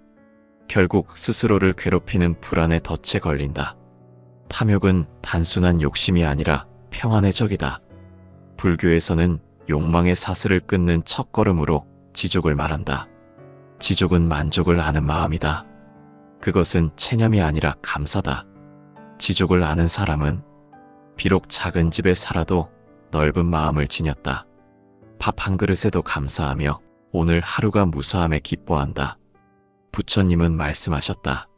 결국 스스로를 괴롭히는 불안에 덫에 걸린다. 탐욕은 단순한 욕심이 아니라 평안의 적이다. 불교에서는 욕망의 사슬을 끊는 첫걸음으로 지족을 말한다. 지족은 만족을 아는 마음이다. 그것은 체념이 아니라 감사다. 지족을 아는 사람은 비록 작은 집에 살아도 넓은 마음을 지녔다. 밥 한 그릇에도 감사하며 오늘 하루가 무사함에 기뻐한다. 부처님은 말씀하셨다.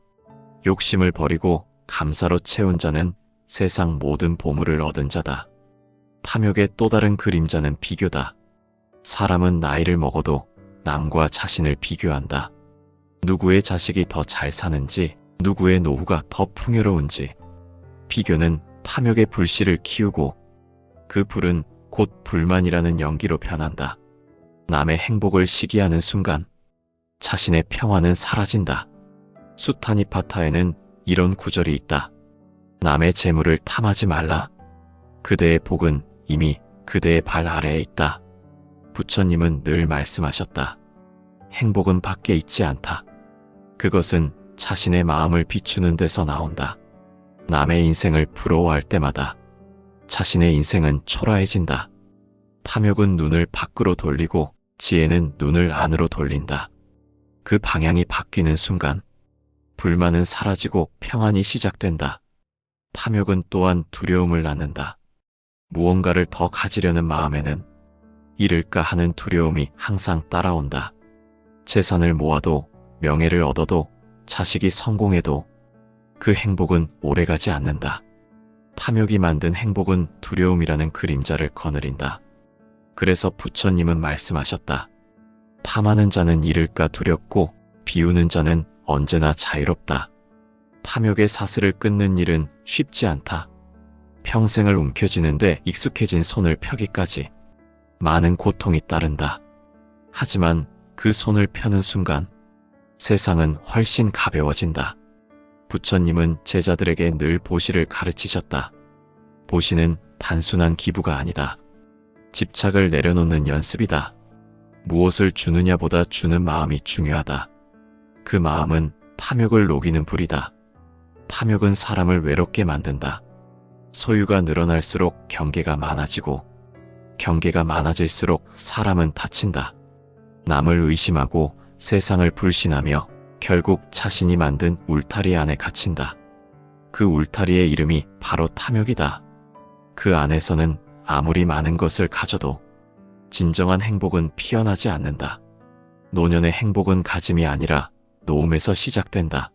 욕심을 버리고 감사로 채운 자는 세상 모든 보물을 얻은 자다. 탐욕의 또 다른 그림자는 비교다. 사람은 나이를 먹어도 남과 자신을 비교한다. 누구의 자식이 더 잘 사는지, 누구의 노후가 더 풍요로운지. 비교는 탐욕의 불씨를 키우고 그 불은 곧 불만이라는 연기로 변한다. 남의 행복을 시기하는 순간 자신의 평화는 사라진다. 수타니파타에는 이런 구절이 있다. 남의 재물을 탐하지 말라. 그대의 복은 이미 그대의 발 아래에 있다. 부처님은 늘 말씀하셨다. 행복은 밖에 있지 않다. 그것은 자신의 마음을 비추는 데서 나온다. 남의 인생을 부러워할 때마다 자신의 인생은 초라해진다. 탐욕은 눈을 밖으로 돌리고 지혜는 눈을 안으로 돌린다. 그 방향이 바뀌는 순간 불만은 사라지고 평안이 시작된다. 탐욕은 또한 두려움을 낳는다. 무언가를 더 가지려는 마음에는 잃을까 하는 두려움이 항상 따라온다. 재산을 모아도 명예를 얻어도 자식이 성공해도 그 행복은 오래가지 않는다. 탐욕이 만든 행복은 두려움이라는 그림자를 거느린다. 그래서 부처님은 말씀하셨다. 탐하는 자는 잃을까 두렵고 비우는 자는 언제나 자유롭다. 탐욕의 사슬을 끊는 일은 쉽지 않다. 평생을 움켜쥐는데 익숙해진 손을 펴기까지 많은 고통이 따른다. 하지만 그 손을 펴는 순간 세상은 훨씬 가벼워진다. 부처님은 제자들에게 늘 보시를 가르치셨다. 보시는 단순한 기부가 아니다. 집착을 내려놓는 연습이다. 무엇을 주느냐보다 주는 마음이 중요하다. 그 마음은 탐욕을 녹이는 불이다. 탐욕은 사람을 외롭게 만든다. 소유가 늘어날수록 경계가 많아지고 경계가 많아질수록 사람은 다친다. 남을 의심하고 세상을 불신하며 결국 자신이 만든 울타리 안에 갇힌다. 그 울타리의 이름이 바로 탐욕이다. 그 안에서는 아무리 많은 것을 가져도 진정한 행복은 피어나지 않는다. 노년의 행복은 가짐이 아니라 놓음에서 시작된다.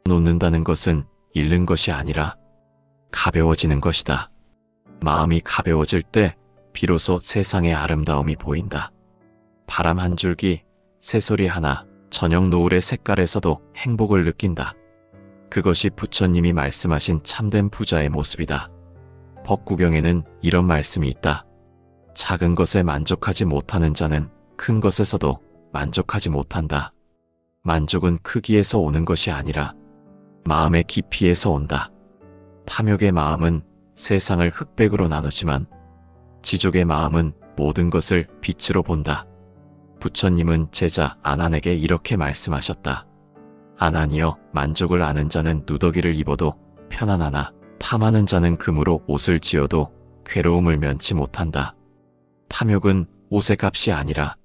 놓는다는 것은 잃는 것이 아니라 가벼워지는 것이다. 마음이 가벼워질 때 비로소 세상의 아름다움이 보인다. 바람 한 줄기, 새소리 하나, 저녁 노을의 색깔에서도 행복을 느낀다. 그것이 부처님이 말씀하신 참된 부자의 모습이다. 법구경에는 이런 말씀이 있다. 작은 것에 만족하지 못하는 자는 큰 것에서도 만족하지 못한다. 만족은 크기에서 오는 것이 아니라 마음의 깊이에서 온다. 탐욕의 마음은 세상을 흑백으로 나누지만 지족의 마음은 모든 것을 빛으로 본다. 부처님은 제자 아난에게 이렇게 말씀하셨다. 아난이여, 만족을 아는 자는 누더기를 입어도 편안하나 탐하는 자는 금으로 옷을 지어도 괴로움을 면치 못한다. 탐욕은 옷의 값이 아니라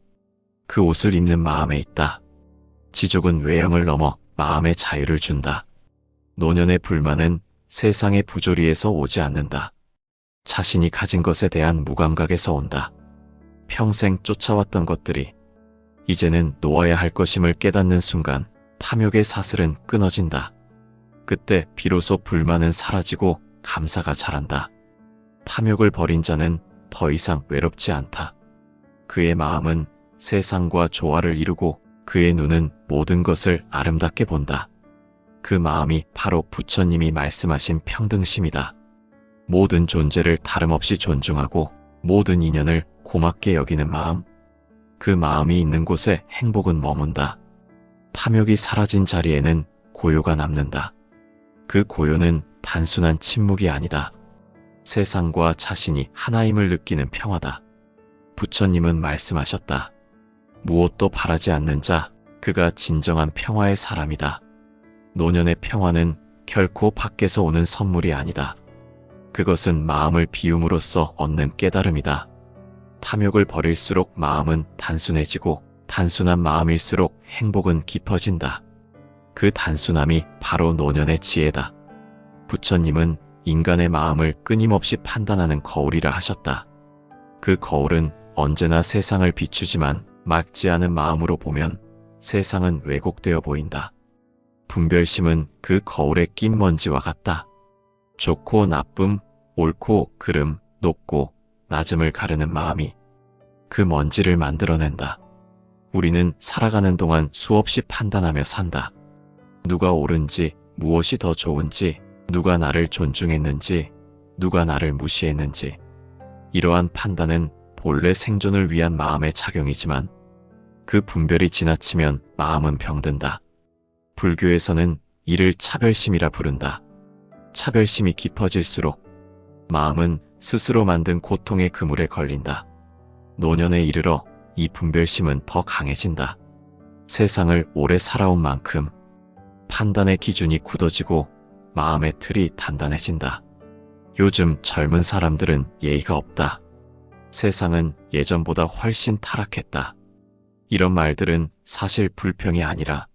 그 옷을 입는 마음에 있다. 지족은 외형을 넘어 마음의 자유를 준다. 노년의 불만은 세상의 부조리에서 오지 않는다. 자신이 가진 것에 대한 무감각에서 온다. 평생 쫓아왔던 것들이 이제는 놓아야 할 것임을 깨닫는 순간 탐욕의 사슬은 끊어진다. 그때 비로소 불만은 사라지고 감사가 자란다. 탐욕을 버린 자는 더 이상 외롭지 않다. 그의 마음은 세상과 조화를 이루고 그의 눈은 모든 것을 아름답게 본다. 그 마음이 바로 부처님이 말씀하신 평등심이다. 모든 존재를 다름없이 존중하고 모든 인연을 고맙게 여기는 마음. 그 마음이 있는 곳에 행복은 머문다. 탐욕이 사라진 자리에는 고요가 남는다. 그 고요는 단순한 침묵이 아니다. 세상과 자신이 하나임을 느끼는 평화다. 부처님은 말씀하셨다. 무엇도 바라지 않는 자, 그가 진정한 평화의 사람이다. 노년의 평화는 결코 밖에서 오는 선물이 아니다. 그것은 마음을 비움으로써 얻는 깨달음이다. 탐욕을 버릴수록 마음은 단순해지고 단순한 마음일수록 행복은 깊어진다. 그 단순함이 바로 노년의 지혜다. 부처님은 인간의 마음을 끊임없이 판단하는 거울이라 하셨다. 그 거울은 언제나 세상을 비추지만 맑지 않은 마음으로 보면 세상은 왜곡되어 보인다. 분별심은 그 거울에 낀 먼지와 같다. 좋고 나쁨, 옳고 그름, 높고 낮음을 가르는 마음이 그 먼지를 만들어낸다. 우리는 살아가는 동안 수없이 판단하며 산다. 누가 옳은지, 무엇이 더 좋은지, 누가 나를 존중했는지, 누가 나를 무시했는지. 이러한 판단은 본래 생존을 위한 마음의 작용이지만 그 분별이 지나치면 마음은 병든다. 불교에서는 이를 차별심이라 부른다. 차별심이 깊어질수록 마음은 스스로 만든 고통의 그물에 걸린다. 노년에 이르러 이 분별심은 더 강해진다. 세상을 오래 살아온 만큼 판단의 기준이 굳어지고 마음의 틀이 단단해진다. 요즘 젊은 사람들은 예의가 없다. 세상은 예전보다 훨씬 타락했다. 이런 말들은 사실 불평이 아니라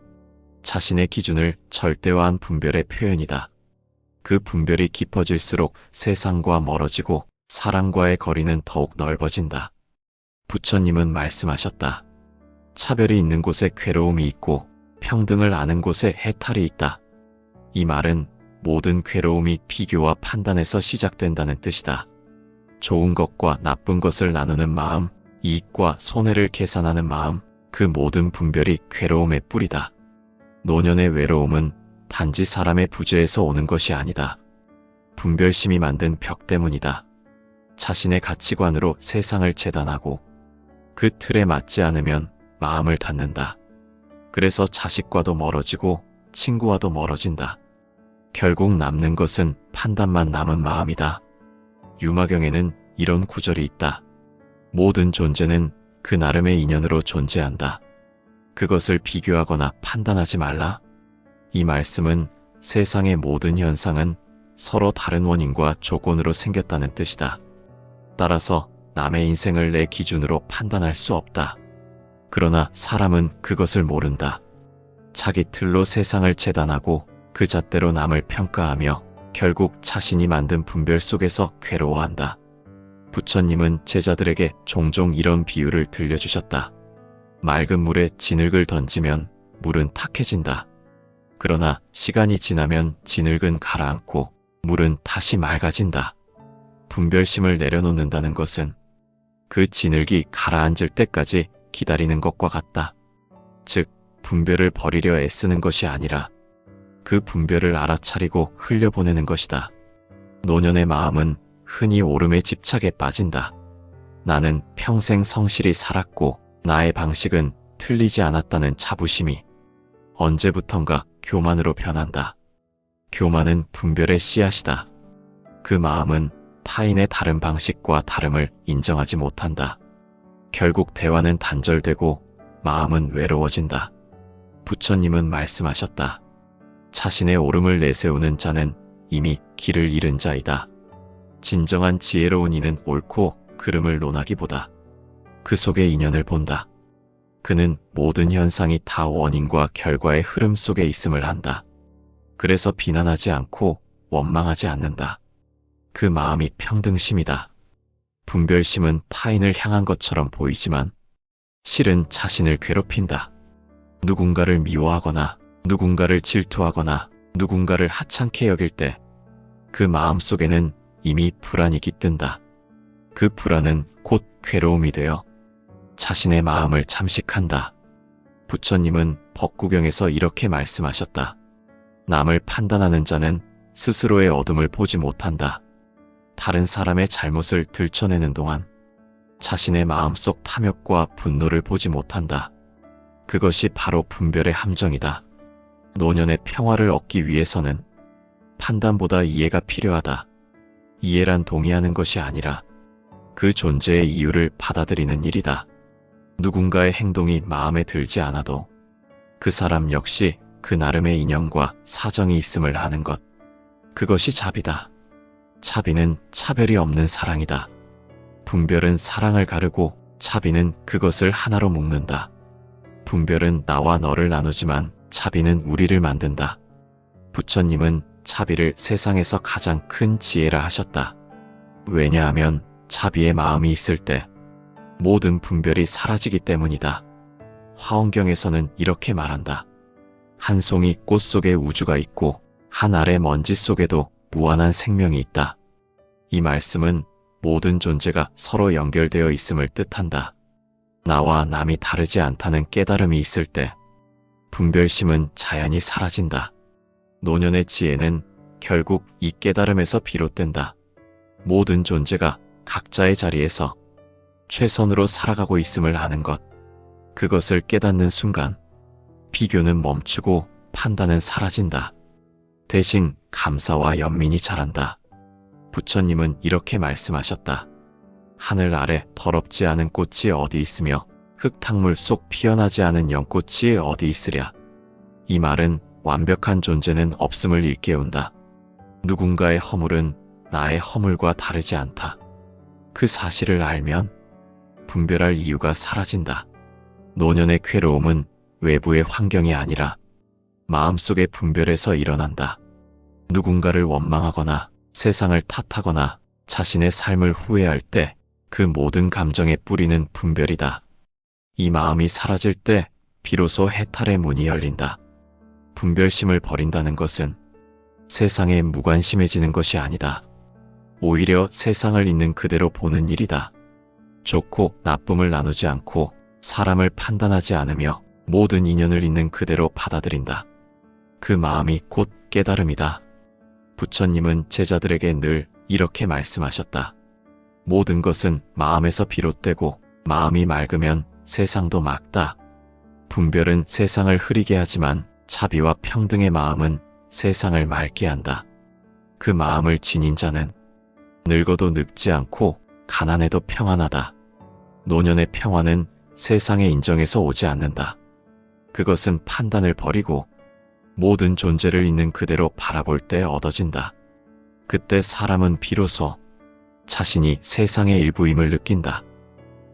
자신의 기준을 절대화한 분별의 표현이다. 그 분별이 깊어질수록 세상과 멀어지고 사람과의 거리는 더욱 넓어진다. 부처님은 말씀하셨다. 차별이 있는 곳에 괴로움이 있고 평등을 아는 곳에 해탈이 있다. 이 말은 모든 괴로움이 비교와 판단에서 시작된다는 뜻이다. 좋은 것과 나쁜 것을 나누는 마음, 이익과 손해를 계산하는 마음, 그 모든 분별이 괴로움의 뿌리다. 노년의 외로움은 단지 사람의 부재에서 오는 것이 아니다. 분별심이 만든 벽 때문이다. 자신의 가치관으로 세상을 재단하고 그 틀에 맞지 않으면 마음을 닫는다. 그래서 자식과도 멀어지고 친구와도 멀어진다. 결국 남는 것은 판단만 남은 마음이다. 유마경에는 이런 구절이 있다. 모든 존재는 그 나름의 인연으로 존재한다. 그것을 비교하거나 판단하지 말라. 이 말씀은 세상의 모든 현상은 서로 다른 원인과 조건으로 생겼다는 뜻이다. 따라서 남의 인생을 내 기준으로 판단할 수 없다. 그러나 사람은 그것을 모른다. 자기 틀로 세상을 재단하고 그 잣대로 남을 평가하며 결국 자신이 만든 분별 속에서 괴로워한다. 부처님은 제자들에게 종종 이런 비유를 들려주셨다. 맑은 물에 진흙을 던지면 물은 탁해진다. 그러나 시간이 지나면 진흙은 가라앉고 물은 다시 맑아진다. 분별심을 내려놓는다는 것은 그 진흙이 가라앉을 때까지 기다리는 것과 같다. 즉, 분별을 버리려 애쓰는 것이 아니라 그 분별을 알아차리고 흘려보내는 것이다. 노년의 마음은 흔히 오름의 집착에 빠진다. 나는 평생 성실히 살았고 나의 방식은 틀리지 않았다는 자부심이 언제부턴가 교만으로 변한다. 교만은 분별의 씨앗이다. 그 마음은 타인의 다른 방식과 다름을 인정하지 못한다. 결국 대화는 단절되고 마음은 외로워진다. 부처님은 말씀하셨다. 자신의 옳음을 내세우는 자는 이미 길을 잃은 자이다. 진정한 지혜로운 이는 옳고 그름을 논하기보다 그 속의 인연을 본다. 그는 모든 현상이 다 원인과 결과의 흐름 속에 있음을 안다. 그래서 비난하지 않고 원망하지 않는다. 그 마음이 평등심이다. 분별심은 타인을 향한 것처럼 보이지만 실은 자신을 괴롭힌다. 누군가를 미워하거나 누군가를 질투하거나 누군가를 하찮게 여길 때 그 마음 속에는 이미 불안이 깃든다. 그 불안은 곧 괴로움이 되어 자신의 마음을 잠식한다. 부처님은 법구경에서 이렇게 말씀하셨다. 남을 판단하는 자는 스스로의 어둠을 보지 못한다. 다른 사람의 잘못을 들춰내는 동안 자신의 마음속 탐욕과 분노를 보지 못한다. 그것이 바로 분별의 함정이다. 노년의 평화를 얻기 위해서는 판단보다 이해가 필요하다. 이해란 동의하는 것이 아니라 그 존재의 이유를 받아들이는 일이다. 누군가의 행동이 마음에 들지 않아도 그 사람 역시 그 나름의 인연과 사정이 있음을 아는 것. 그것이 자비다. 자비는 차별이 없는 사랑이다. 분별은 사랑을 가르고 자비는 그것을 하나로 묶는다. 분별은 나와 너를 나누지만 자비는 우리를 만든다. 부처님은 자비를 세상에서 가장 큰 지혜라 하셨다. 왜냐하면 자비의 마음이 있을 때 모든 분별이 사라지기 때문이다. 화엄경에서는 이렇게 말한다. 한 송이 꽃 속에 우주가 있고 한 알의 먼지 속에도 무한한 생명이 있다. 이 말씀은 모든 존재가 서로 연결되어 있음을 뜻한다. 나와 남이 다르지 않다는 깨달음이 있을 때 분별심은 자연히 사라진다. 노년의 지혜는 결국 이 깨달음에서 비롯된다. 모든 존재가 각자의 자리에서 최선으로 살아가고 있음을 아는 것. 그것을 깨닫는 순간 비교는 멈추고 판단은 사라진다. 대신 감사와 연민이 자란다. 부처님은 이렇게 말씀하셨다. 하늘 아래 더럽지 않은 꽃이 어디 있으며 흙탕물 속 피어나지 않은 연꽃이 어디 있으랴. 이 말은 완벽한 존재는 없음을 일깨운다. 누군가의 허물은 나의 허물과 다르지 않다. 그 사실을 알면 분별할 이유가 사라진다. 노년의 괴로움은 외부의 환경이 아니라 마음속의 분별에서 일어난다. 누군가를 원망하거나 세상을 탓하거나 자신의 삶을 후회할 때 그 모든 감정의 뿌리는 분별이다. 이 마음이 사라질 때 비로소 해탈의 문이 열린다. 분별심을 버린다는 것은 세상에 무관심해지는 것이 아니다. 오히려 세상을 있는 그대로 보는 일이다. 좋고 나쁨을 나누지 않고 사람을 판단하지 않으며 모든 인연을 있는 그대로 받아들인다. 그 마음이 곧 깨달음이다. 부처님은 제자들에게 늘 이렇게 말씀하셨다. 모든 것은 마음에서 비롯되고 마음이 맑으면 세상도 맑다. 분별은 세상을 흐리게 하지만 자비와 평등의 마음은 세상을 맑게 한다. 그 마음을 지닌 자는 늙어도 늙지 않고 가난해도 평안하다. 노년의 평화는 세상의 인정에서 오지 않는다. 그것은 판단을 버리고 모든 존재를 있는 그대로 바라볼 때 얻어진다. 그때 사람은 비로소 자신이 세상의 일부임을 느낀다.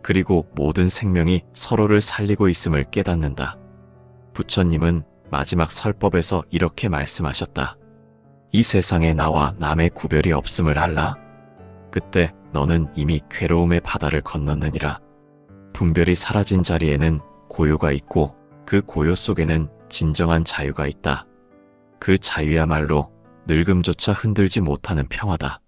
그리고 모든 생명이 서로를 살리고 있음을 깨닫는다. 부처님은 마지막 설법에서 이렇게 말씀하셨다. 이 세상에 나와 남의 구별이 없음을 알라. 그때 너는 이미 괴로움의 바다를 건넜느니라. 분별이 사라진 자리에는 고요가 있고 그 고요 속에는 진정한 자유가 있다. 그 자유야말로 늙음조차 흔들지 못하는 평화다.